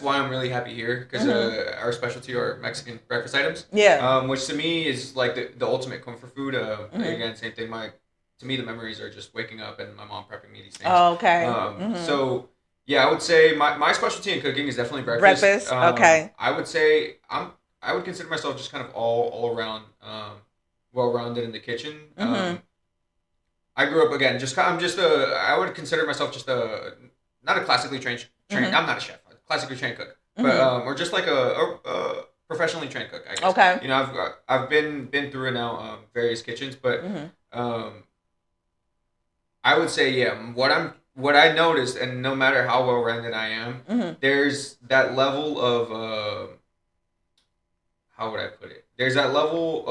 why I'm really happy here because our specialty are Mexican breakfast items. Yeah. Which to me is like the ultimate comfort food. Again, same thing. To me the memories are just waking up and my mom prepping me these things. Oh, okay. So. Yeah, I would say my specialty in cooking is definitely breakfast. Okay. I would say I would consider myself just kind of all around well-rounded in the kitchen. I grew up again. I would consider myself just not a classically trained. I'm not a chef. A classically trained cook, but or just like a professionally trained cook. I guess. Okay. I've been through various kitchens, but I would say what I'm what I noticed, and no matter how well rounded I am, there's that level of how would I put it? There's that level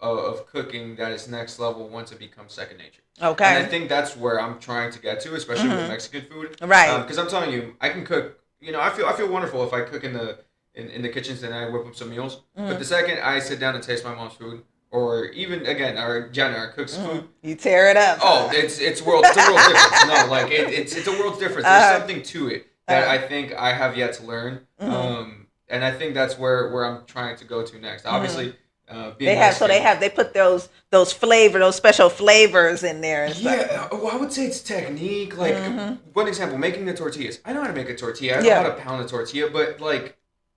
of cooking that is next level once it becomes second nature. Okay. And I think that's where I'm trying to get to, especially with Mexican food. Right. Because I'm telling you, I can cook. You know, I feel wonderful if I cook in the kitchens and I whip up some meals. But the second I sit down and taste my mom's food, or even again our cook's food, you tear it up. Oh, it's a world difference. No, like it's a world's difference. There's something to it that I think I have yet to learn. And I think that's where I'm trying to go to next. Obviously, they put those those special flavors in there. And stuff. Well, I would say it's technique. Like one example, making the tortillas. I know how to make a tortilla. I know how to pound a tortilla, but like,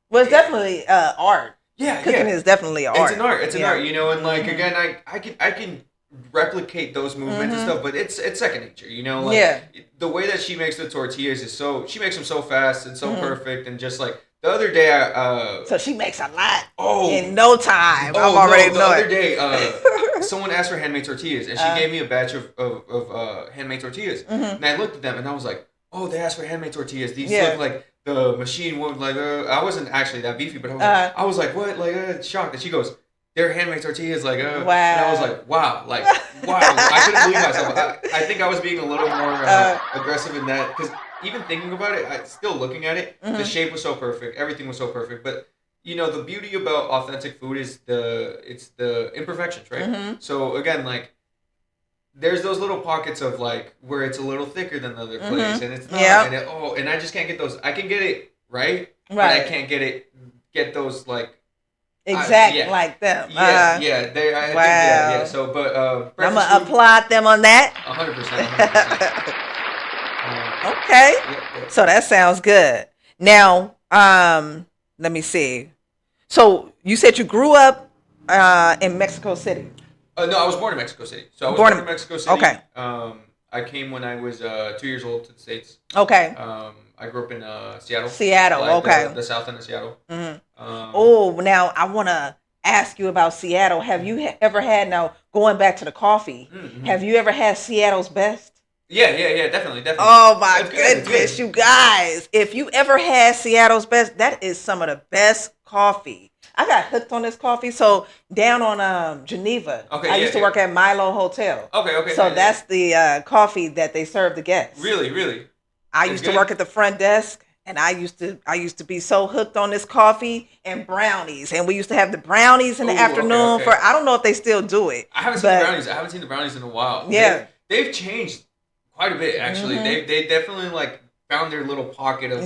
well, it's definitely art. Yeah, cooking is definitely art. It's an art. It's an art. You know, and like again, I can replicate those movements and stuff, but it's second nature. You know, like the way that she makes the tortillas is she makes them so fast and so perfect, and just like. The other day, so she makes a lot in no time. I'm already the other day, someone asked for handmade tortillas, and she gave me a batch of handmade tortillas. And I looked at them, and I was like, "Oh, they asked for handmade tortillas. These look like the machine one. Like I wasn't actually that beefy, but I was like, what? Like shocked." And she goes, "They're handmade tortillas." Like wow. And I was like, wow, wow. I couldn't believe myself. I think I was being a little more aggressive in that because. Even thinking about it, still looking at it, the shape was so perfect. Everything was so perfect. But, you know, the beauty about authentic food is the imperfections, right? So, again, like, there's those little pockets of, like, where it's a little thicker than the other place. And it's not. And and I just can't get those. I can get it right. But I can't get those, like. Like them. Yeah, yeah. So, but. I'm going to applaud them on that. 100%. Okay. So that sounds good. Now, let me see. So you said you grew up in Mexico City. No, I was born in Mexico City. So I was born in Mexico City. Okay. I came when I was 2 years old to the States. Okay. I grew up in Seattle. Seattle, like okay. The south end of Seattle. Now I want to ask you about Seattle. Have you ever had, now going back to the coffee, have you ever had Seattle's Best? Yeah, definitely. Oh my goodness, you guys! If you ever had Seattle's Best, that is some of the best coffee. I got hooked on this coffee. So down on Geneva, I used to work at Milo Hotel. Okay. So that's the coffee that they serve the guests. Really. I used to work at the front desk, and I used to be so hooked on this coffee and brownies, and we used to have the brownies in the afternoon. For I don't know if they still do it. I haven't seen the brownies in a while. Yeah, they've changed. Quite a bit, actually. They definitely like found their little pocket of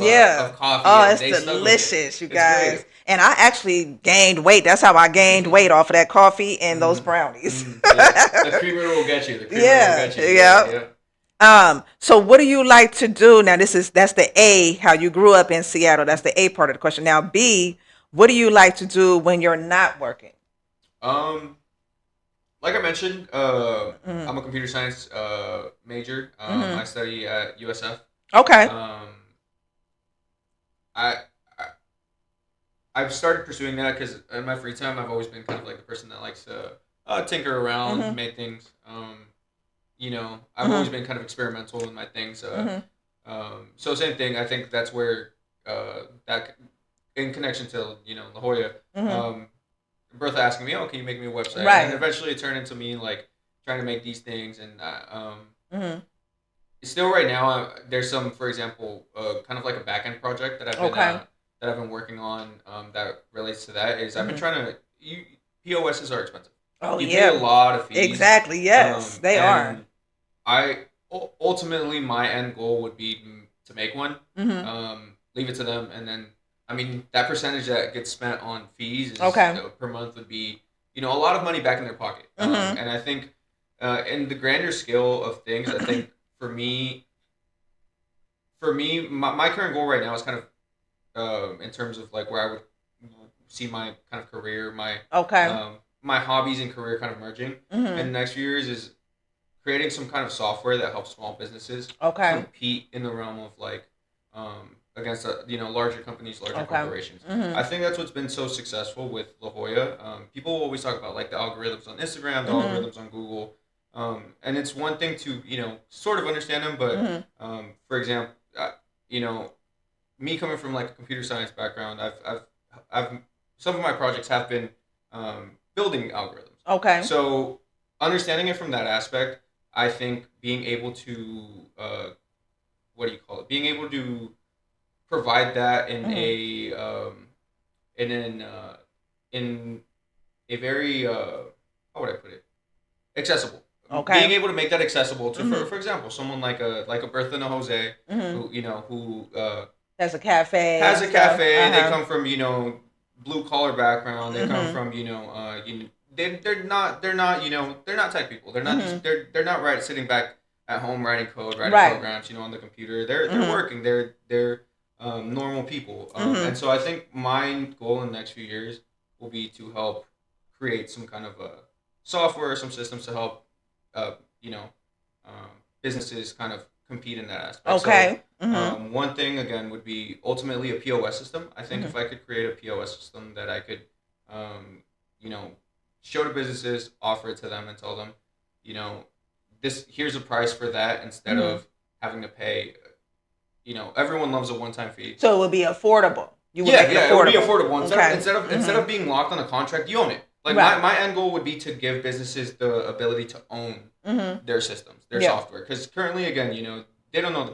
coffee. Oh, it's delicious, you guys. Great. And I actually gained weight. That's how I gained weight, off of that coffee and those brownies. The creamer will get you. Yeah. So what do you like to do? Now that's the A, how you grew up in Seattle. That's the A part of the question. Now B, what do you like to do when you're not working? Like I mentioned, I'm a computer science major. I study at USF. Okay. I've started pursuing that because in my free time, I've always been kind of like the person that likes to tinker around, make things. You know, I've always been kind of experimental in my things. So same thing. I think that's where that in connection to La Joya. Bertha asking me, "Oh, can you make me a website?" Right. And eventually it turned into me like trying to make these things, and still right now there's some, for example, kind of like a back end project that I've been working on that relates to that. Is I've been trying to. POSs are expensive. Oh, you pay a lot of fees. Exactly. Yes, they are. Ultimately my end goal would be to make one. Leave it to them, and then. I mean, that percentage that gets spent on fees per month would be, a lot of money back in their pocket. And I think in the grander scale of things, I think for me, my current goal right now is kind of in terms of like where I would see my kind of career, my hobbies and career kind of merging in the next few years is creating some kind of software that helps small businesses compete in the realm of like against larger companies, larger corporations. I think that's what's been so successful with La Joya. People always talk about like the algorithms on Instagram, the algorithms on Google, And it's one thing to, sort of understand them, but for example, you know, me coming from like a computer science background, I've some of my projects have been building algorithms. Okay. So understanding it from that aspect, I think being able to what do you call it? Being able to provide that in a in an in a very how would I put it? Accessible. Okay. Being able to make that accessible to, for example, someone like a Bertha and a Jose, who has a cafe. They come from blue collar background. They come from they're not tech people. They're not just, they're not sitting back at home writing code, writing programs on the computer. They're working. They're normal people. And so I think my goal in the next few years will be to help create some kind of software, some systems to help businesses kind of compete in that aspect. Okay. So, one thing again would be ultimately a POS system. I think if I could create a POS system that I could, show to businesses, offer it to them, and tell them, here's a price for that instead of having to pay. Everyone loves a one-time fee. So it would be affordable. It would be affordable. Instead of being locked on a contract, you own it. Like my end goal would be to give businesses the ability to own their systems, their software. Because currently, again, they don't own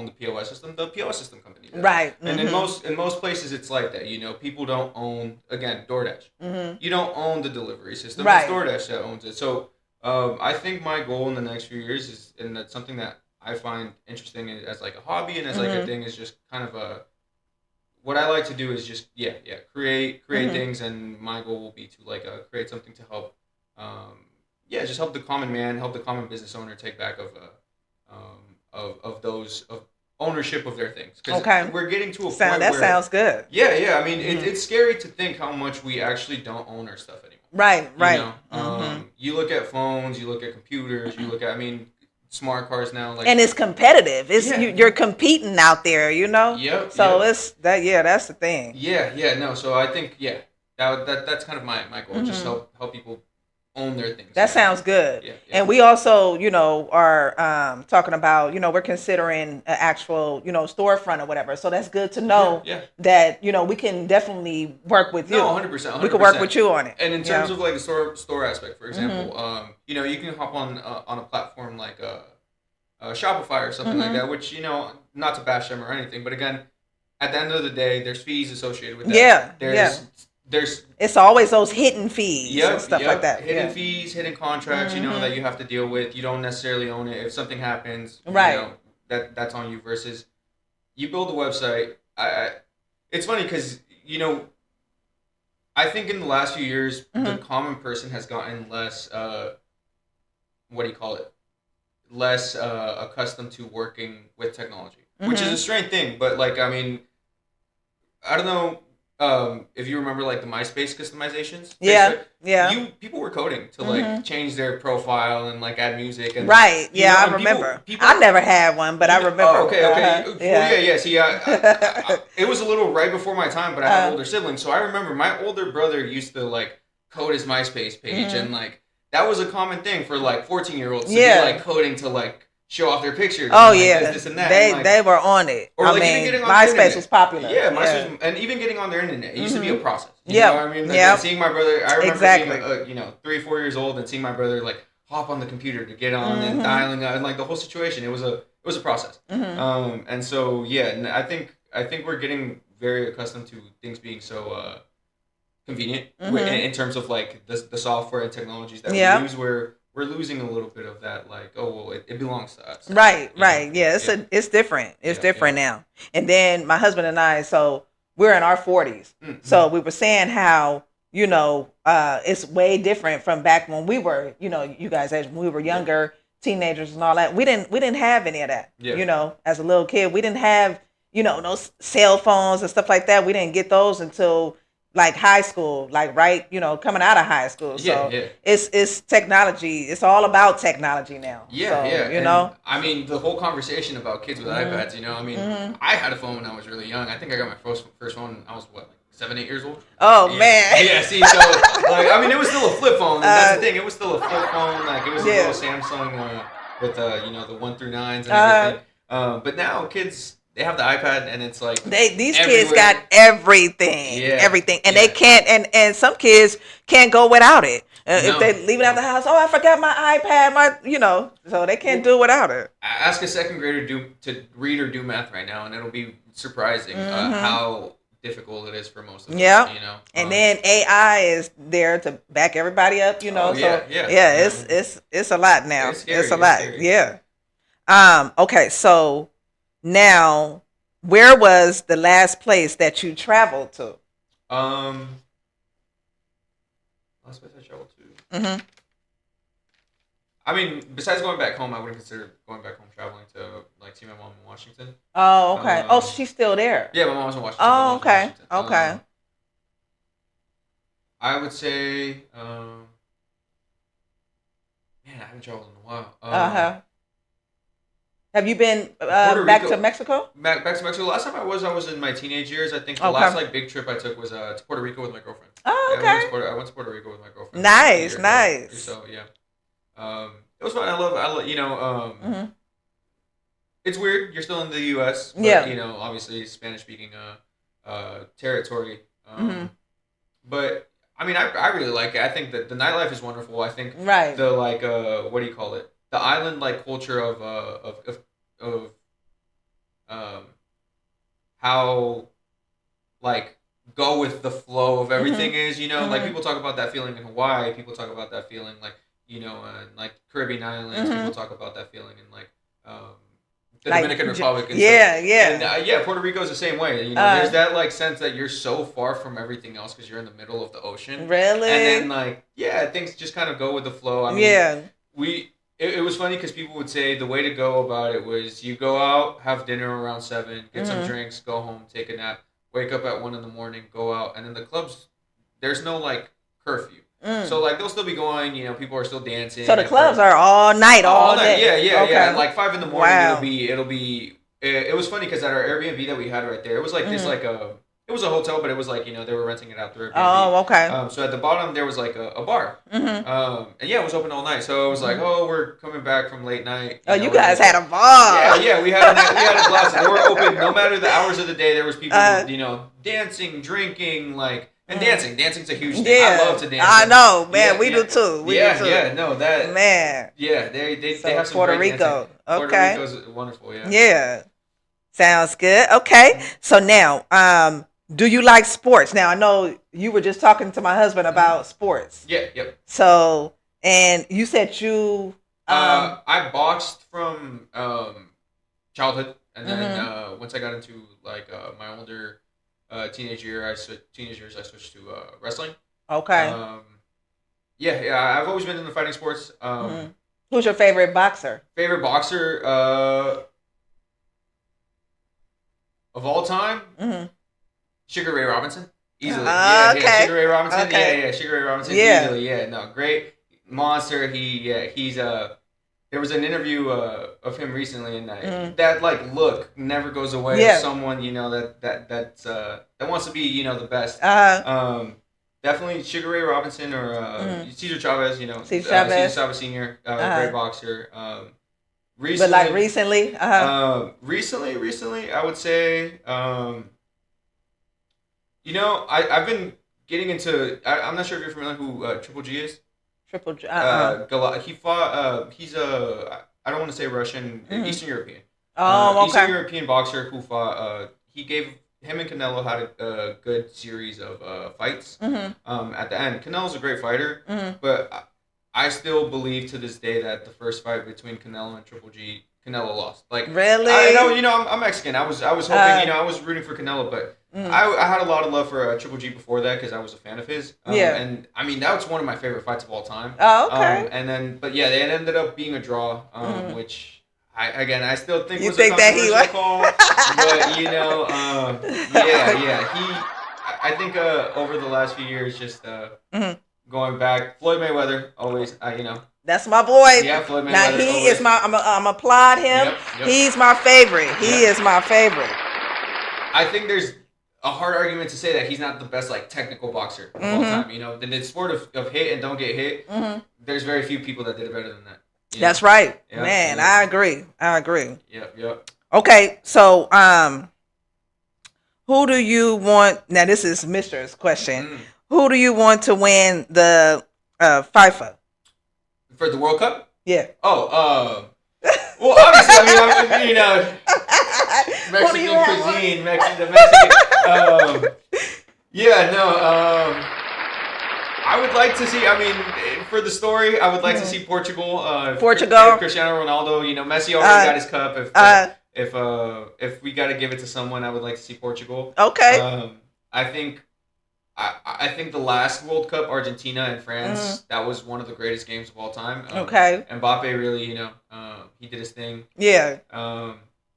the POS system. The POS system company does. Right. And in most places, it's like that. People don't own, again, DoorDash. You don't own the delivery system. Right. It's DoorDash that owns it. So I think my goal in the next few years is, and that's something that I find interesting as like a hobby and as like a thing, is just kind of what I like to do is just create things, and my goal will be to like create something to help just help the common man, help the common business owner take back of ownership of their things. Because we're getting to a point that where, sounds good. Yeah. I mean, it's scary to think how much we actually don't own our stuff anymore. Right. You look at phones, you look at computers, you look at smart cars now, like, and it's competitive. You're competing out there, Yep. So it's that. Yeah, that's the thing. Yeah. No. So I think that's kind of my goal. Just help people own their things. That sounds good. Yeah. And we also, are talking about, we're considering an actual, storefront or whatever. So that's good to know that, we can definitely work with you. No, 100%. We can work with you on it. And in terms of like the store aspect, for example, you can hop on a platform like Shopify or something like that, which, not to bash them or anything, but again, at the end of the day, there's fees associated with that. There's it's always those hidden fees and stuff like that. Hidden fees, hidden contracts, that you have to deal with. You don't necessarily own it. If something happens, that's on you. Versus you build a website. It's funny because I think in the last few years the common person has gotten less. What do you call it? Less accustomed to working with technology, which is a strange thing. But like, I mean, I don't know. If you remember like the MySpace customizations, people were coding to like change their profile and like add music and I remember. I never had one, but I remember. Okay. See, it was a little right before my time, but I have older siblings, so I remember my older brother used to like code his MySpace page, and like that was a common thing for like 14-year-olds to be like coding to like show off their pictures. Oh, and, like, this and that. They were on it. Or like even getting on MySpace was popular. Yeah, MySpace, and even getting on their internet, it used to be a process. You know what I mean? Like, seeing my brother, I remember being 3 or 4 years old and seeing my brother like hop on the computer to get on and dialing and like the whole situation. It was a process. And so and I think we're getting very accustomed to things being so convenient in terms of like the software and technologies that we use, where we're losing a little bit of that, like, it belongs to us. Right. Yeah, it's different. It's different now. And then my husband and I, so we're in our 40s. So we were saying how, it's way different from back when we were, you guys, when we were younger, teenagers and all that. We didn't have any of that. As a little kid, we didn't have, those cell phones and stuff like that. We didn't get those until like high school, like coming out of high school. So it's technology. It's all about technology now. I mean, the whole conversation about kids with iPads. I mean, I had a phone when I was really young. I think I got my first phone. I was 7, 8 years old. Oh Yeah. man. Yeah. See, so like, I mean, it was still a flip phone. And that's the thing. It was still a flip phone. Like, it was a little Samsung with the 1 through 9s and everything. But now kids, they have the iPad, and it's like these everywhere. kids got everything, and they can't, and some kids can't go without it. If they leave it out the house, oh, I forgot my iPad, so they can't do without it. Ask a second grader to read or do math right now, and it'll be surprising how difficult it is for most of them. Yeah, and then AI is there to back everybody up. It's a lot now. It's a lot. Scary. Yeah. Okay, so now, where was the last place that you traveled to? Last place I traveled to. I mean, besides going back home, I wouldn't consider going back home traveling to like see my mom in Washington. Oh, okay. She's still there. Yeah, my mom's in Washington. Oh, okay. Okay. I would say, man, I haven't traveled in a while. Have you been back to Mexico? Back to Mexico. Last time I was in my teenage years. I think the last like big trip I took was to Puerto Rico with my girlfriend. Oh, okay. I went to Puerto Rico with my girlfriend. Nice. So yeah, it was fun. I love. It's weird. You're still in the U.S. But, obviously Spanish speaking territory. But I mean, I really like it. I think that the nightlife is wonderful. I think the like what do you call it? The island like culture of how like go with the flow of everything is, like people talk about that feeling in Hawaii, people talk about that feeling like, in like Caribbean islands, people talk about that feeling in like the Dominican Republic and stuff. And Puerto Rico is the same way. There's that like sense that you're so far from everything else because you're in the middle of the ocean. Really? And then like things just kind of go with the flow. I mean, It was funny because people would say the way to go about it was you go out, have dinner around 7, get some drinks, go home, take a nap, wake up at 1 a.m, go out, and then the clubs, there's no like curfew, so like they'll still be going. People are still dancing. So the clubs are all night, all day. Yeah. Like 5 a.m, it'll be. It was funny because at our Airbnb that we had right there, it was like this like it was a hotel, but it was like, they were renting it out through Airbnb. Oh, okay. So at the bottom, there was like a bar. And it was open all night. So it was like, we're coming back from late night. You guys had a bar. Yeah, we had a blast. We were open no matter the hours of the day. There was people, dancing, drinking, like, and dancing. Dancing's a huge thing. Yeah. I love to dance. I know, man. We do too. Man. Yeah, they have some Puerto great Rico. Dancing. Okay. Puerto Rico's wonderful, yeah. Yeah. Sounds good. Okay. So now, do you like sports? Now, I know you were just talking to my husband about sports. Yeah, yep. So, and you said you... I boxed from childhood, and then once I got into like my older teenage years, I switched to wrestling. Okay. I've always been into fighting sports. Who's your favorite boxer? Favorite boxer of all time? Sugar Ray Robinson, easily. Okay. Sugar Ray Robinson. Okay. Sugar Ray Robinson, easily. Great monster. He's there was an interview of him recently, and that like look never goes away. Of someone that wants to be the best. Definitely Sugar Ray Robinson or Cesar Chavez. Cesar Chavez Sr. Great boxer. Recently, but like recently, recently, I would say. I've been getting into. I'm not sure if you're familiar who Triple G is. Triple G. He fought. He's a. I don't want to say Russian. Eastern European. Oh, okay. Eastern European boxer who fought. He gave him and Canelo had a good series of fights. At the end, Canelo's a great fighter, but I still believe to this day that the first fight between Canelo and Triple G, Canelo lost. Like really? I know. I'm Mexican. I was hoping. I was rooting for Canelo, but. I had a lot of love for Triple G before that because I was a fan of his. And I mean that was one of my favorite fights of all time. Oh, okay. They ended up being a draw, which I still think you was think a that he was call. But I think over the last few years, just going back, Floyd Mayweather always, That's my boy. Yeah, Floyd Mayweather. Now he is my. I'm applaud him. Yep. He's my favorite. He is my favorite. I think there's a hard argument to say that he's not the best like technical boxer of all time. You know, in the sport of hit and don't get hit, there's very few people that did it better than that. That's right, man. I agree. Yep. Okay, so who do you want? Now this is Mr.'s question. Who do you want to win the FIFA for the World Cup? Yeah. Oh, well, obviously, I mean, you know, Mexican cuisine, Mexican. I would like to see. I mean, for the story, I would like to see Portugal. If Cristiano Ronaldo. You know, Messi already got his cup. If we got to give it to someone, I would like to see Portugal. Okay. I think the last World Cup, Argentina and France, that was one of the greatest games of all time. Mbappe really, you know, he did his thing. Yeah.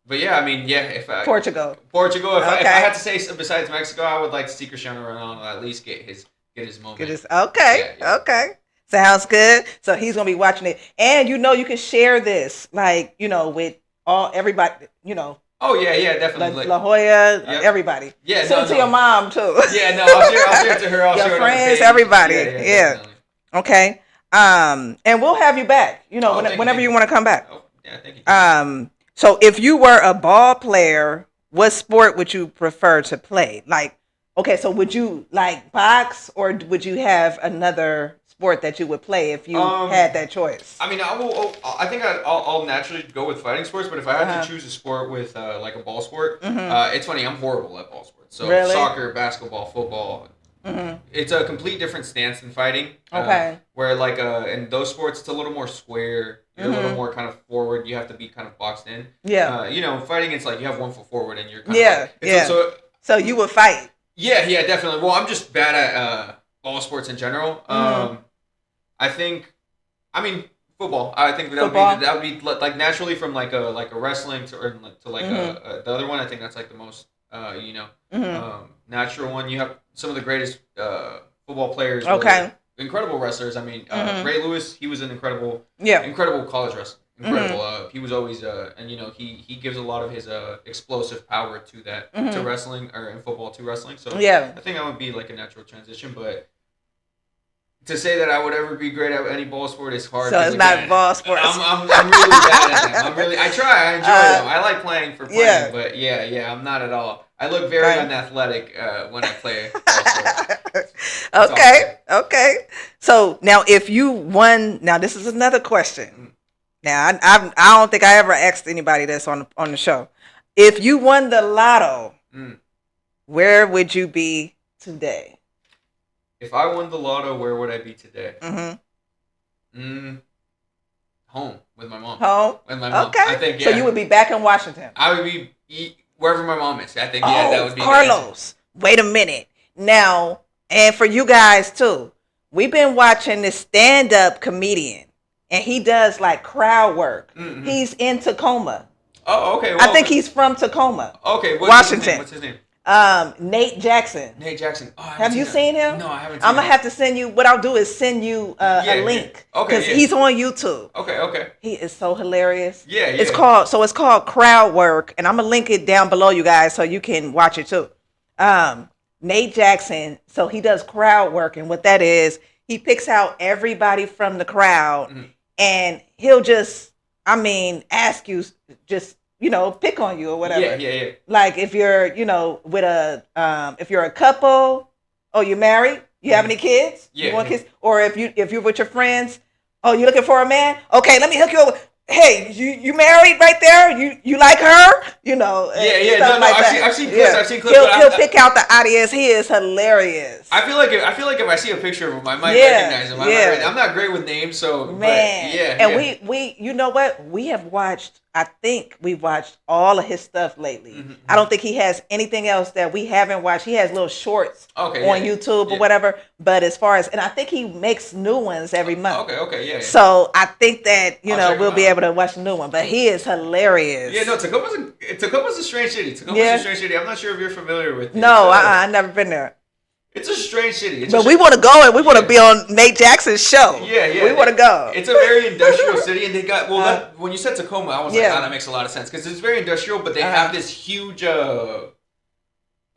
But yeah, I mean, yeah, Portugal. If I had to say besides Mexico, I would like to see Cristiano Ronaldo at least get his moment. Okay. Sounds good. So he's gonna be watching it, and you know, you can share this, like, you know, with everybody, you know. Oh yeah, definitely. La Joya, everybody. Yeah, send it to your mom too. Yeah, no, I'll share it to her. I'll your share friends, it on the page. everybody. Yeah. Okay. And we'll have you back. You know, whenever you want to come back. Oh, yeah, thank you. So if you were a ball player, what sport would you prefer to play? Like, okay, so would you like box, or would you have another sport that you would play if you had that choice? I mean, I think I'll naturally go with fighting sports, but if I had to choose a sport with like a ball sport, it's funny, I'm horrible at ball sports. So really? Soccer, basketball, football, it's a complete different stance than fighting. Where like in those sports, it's a little more square. You're a little more kind of forward. You have to be kind of boxed in. Yeah. You know, fighting, it's like you have 1 foot forward and you're kind of So you would fight. Yeah, definitely. Well, I'm just bad at all sports in general. I football. I think that would be like naturally from like a wrestling to the other one. I think that's like the most natural one. You have some of the greatest football players. Okay. Incredible wrestlers. I mean, Ray Lewis. He was an incredible college wrestler. Incredible. He was always and you know he gives a lot of his explosive power to that to wrestling or in football to wrestling. So I think that would be like a natural transition, but. To say that I would ever be great at any ball sport is hard. So it's not ball sports. I'm really bad at them. I try. I enjoy them. I like playing for playing, but I'm not at all. I look very unathletic when I play ball sports. Okay. So now, if you won, now this is another question. Now I don't think I ever asked anybody this on the show. If you won the lotto, where would you be today? If I won the lotto, where would I be today? Home with my mom. Home with my mom. Okay. I think, so you would be back in Washington. I would be wherever my mom is. I think that would be. Carlos, wait a minute. Now, and for you guys too, we've been watching this stand-up comedian, and he does like crowd work. He's in Tacoma. Oh, okay. Well, I think he's from Tacoma. Okay, Washington. What's his name? Nate Jackson. Oh, have you seen him? No, I haven't. I'm gonna have to send you. What I'll do is send you a link. Okay. Because he's on YouTube. Okay. He is so hilarious. Yeah. It's called Crowd Work, and I'm gonna link it down below, you guys, so you can watch it too. Nate Jackson. So he does crowd work, and what that is, he picks out everybody from the crowd, and he'll just, ask you just. Pick on you or whatever. Yeah. Like if you're, with if you're a couple, you married, you have any kids? Yeah. You want kids? Or if you're with your friends, you looking for a man? Okay, let me hook you up. Hey, you married right there? You like her? Yeah. No, like I've seen clips. I've seen clips. He'll pick out the audience. He is hilarious. I feel like if I see a picture of him, I might recognize him. I'm not great with names, so man. And we you know what? We have watched. I think we've watched all of his stuff lately. I don't think he has anything else that we haven't watched. He has little shorts on YouTube or whatever. But as far as, and I think he makes new ones every month. Okay. So I think that we'll be able to watch a new one. But he is hilarious. Yeah, no, Tacoma's a strange city. Tacoma's a strange city. I'm not sure if you're familiar with it. No, I've never been there. It's a strange city. But we want to go and we want to be on Nate Jackson's show. Yeah. We want to go. It's a very industrial city, and they got when you said Tacoma, I was like, that makes a lot of sense because it's very industrial. But they have this huge.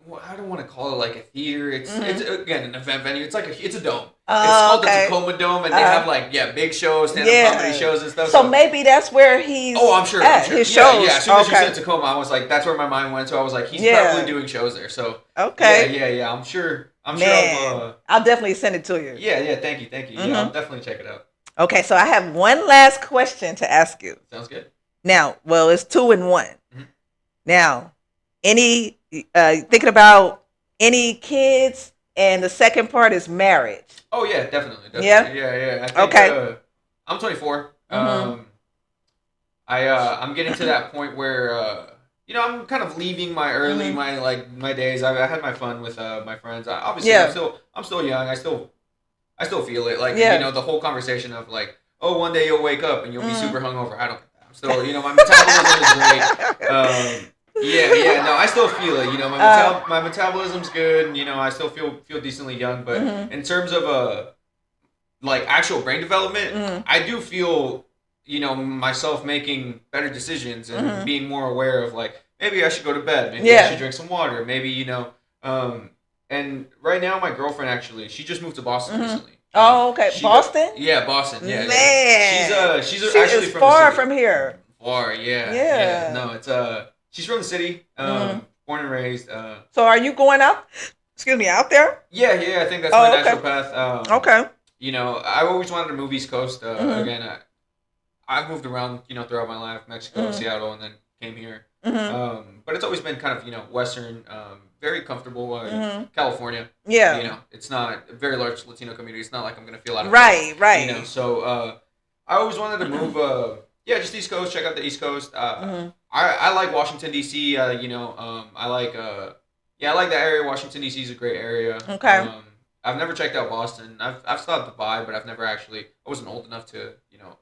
well, I don't want to call it like a theater. It's again an event venue. It's like it's a dome. It's Oh, called the okay. Tacoma Dome, and they have like big shows, stand-up comedy Yeah. shows and stuff. So maybe that's where he's Oh, I'm sure. at, his Yeah, shows. yeah. As soon as you Okay. said Tacoma, I was like, that's where my mind went. So I was like, he's Yeah. probably doing shows there. So Okay. yeah. I'm sure. Man, I'll definitely send it to you. Yeah. Thank you. Yeah, I'll definitely check it out. Okay, so I have one last question to ask you. Sounds good. Now, well, it's 2 in 1. Mhm. Now, any thinking about any kids, and the second part is marriage. Oh yeah, definitely. Yeah? Yeah. I think, Okay. I'm 24. Mhm. I'm getting to that point where I'm kind of leaving my early my days. I had my fun with my friends. Obviously, Yeah. I'm still young. I still feel it. Like Yeah. the whole conversation of like, oh, one day you'll wake up and you'll be super hungover. I don't get that. I'm still my metabolism is great. Yeah. No, I still feel it. My metabolism's good. And, I still feel decently young. But in terms of like actual brain development, I do feel myself making better decisions and being more aware of like maybe I should go to bed. Maybe I should drink some water. Maybe And right now my girlfriend actually she just moved to Boston recently. Oh, okay. Boston? Yeah, Boston. Yeah. Man. She's she actually is from far the city. from here. Far, yeah. Yeah. No, it's she's from the city. Born and raised. So are you going out? Excuse me, out there? Yeah. I think that's my natural path. Okay. I always wanted to move East Coast. Again, I've moved around, throughout my life, Mexico, Seattle, and then came here. But it's always been kind of, Western, very comfortable. California. Yeah. It's not a very large Latino community. It's not like I'm gonna feel out of place. Right. So I always wanted to move. Just East Coast. Check out the East Coast. I like Washington D.C. I like I like that area. Washington D.C. is a great area. Okay. I've never checked out Boston. I've stopped by, but I've never actually. I wasn't old enough to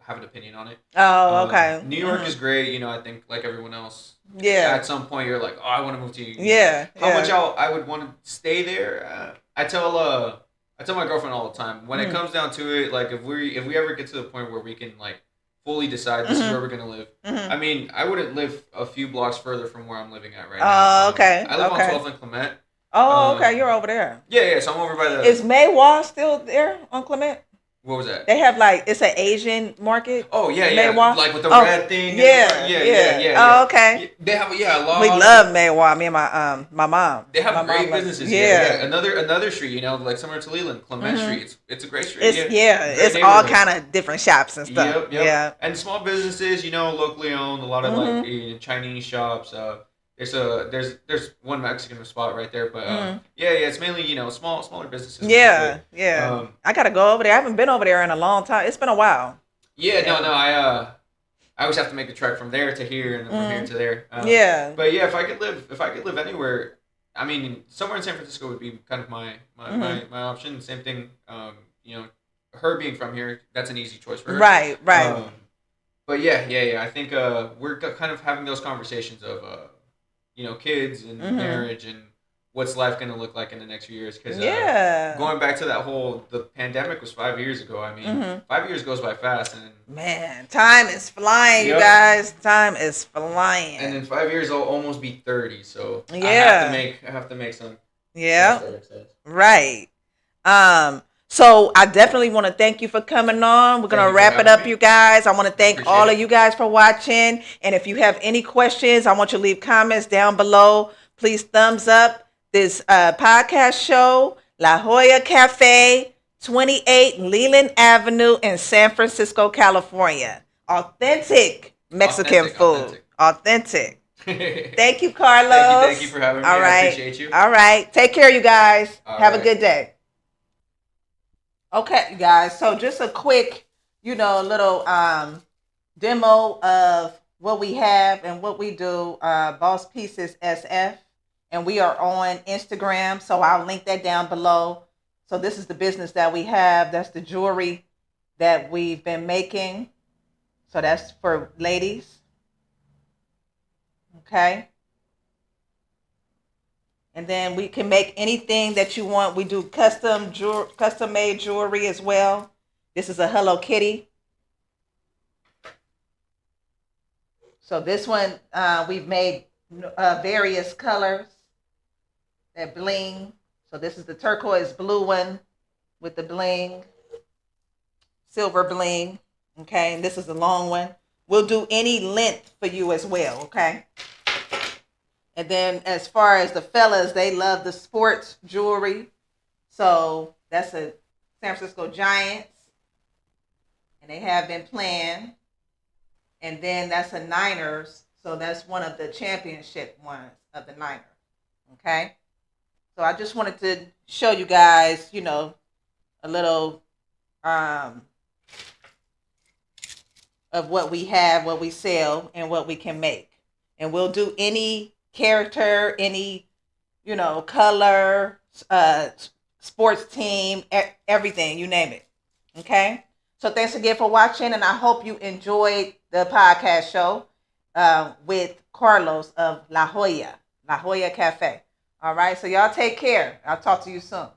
have an opinion on it. Oh, okay. New York is great. I think like everyone else. Yeah. At some point, you're like, oh, I want to move to. Yeah. How much I would want to stay there? I tell my girlfriend all the time. When it comes down to it, like if we ever get to the point where we can like fully decide this is where we're gonna live. I mean, I wouldn't live a few blocks further from where I'm living at right now. Oh, okay. I live on 12th and Clement. Oh, okay. You're over there. Yeah. So I'm over by the. Is Maywa still there on Clement? What was that? They have like it's an Asian market. Oh yeah. Maywa? Like with the red thing. Yeah. Oh, okay. They have a lot. We love Maywa. Me and my mom. They have my great mom businesses. Yeah. Another street. Like similar to Leland, Clement Street. It's a great street. It's all kind of different shops and stuff. Yep. Yeah. And small businesses, locally owned. A lot of like Chinese shops. There's one Mexican spot right there, but it's mainly smaller businesses. Yeah. I gotta go over there. I haven't been over there in a long time. It's been a while. Yeah. No. I always have to make the trek from there to here and from here to there. But if I could live anywhere, I mean, somewhere in San Francisco would be kind of my option. Same thing. Her being from here, that's an easy choice for her. Right. But yeah. I think we're kind of having those conversations of kids and marriage and what's life going to look like in the next few years. Because going back to the pandemic was 5 years ago. I mean, 5 years goes by fast. And man, time is flying, you guys. Time is flying. And in 5 years, I'll almost be 30. So I have to make some. Yeah. Right. So I definitely want to thank you for coming on. We're going to wrap it up, you guys. I want to thank all of you guys for watching. And if you have any questions, I want you to leave comments down below. Please thumbs up this podcast show, La Joya Cafe, 28 Leland Avenue in San Francisco, California. Authentic Mexican food. Authentic. Thank you, Carlos. Thank you for having me. I appreciate you. All right. Take care, you guys. Have a good day. Okay, you guys. So just a quick, little demo of what we have and what we do. Boss Pieces SF, and we are on Instagram. So I'll link that down below. So this is the business that we have. That's the jewelry that we've been making. So that's for ladies. Okay. And then we can make anything that you want. We do custom made jewelry as well. This is a Hello Kitty. So this one, we've made various colors that bling. So this is the turquoise blue one with the bling, silver bling. Okay, and this is the long one. We'll do any length for you as well. Okay. And then as far as the fellas, they love the sports jewelry. So that's a San Francisco Giants. And they have been playing. And then that's a Niners. So that's one of the championship ones of the Niners. Okay. So I just wanted to show you guys, a little of what we have, what we sell, and what we can make. And we'll do any character, any, color, sports team, everything, you name it. Okay? So thanks again for watching, and I hope you enjoyed the podcast show with Carlos of La Joya Cafe. All right, so y'all take care. I'll talk to you soon.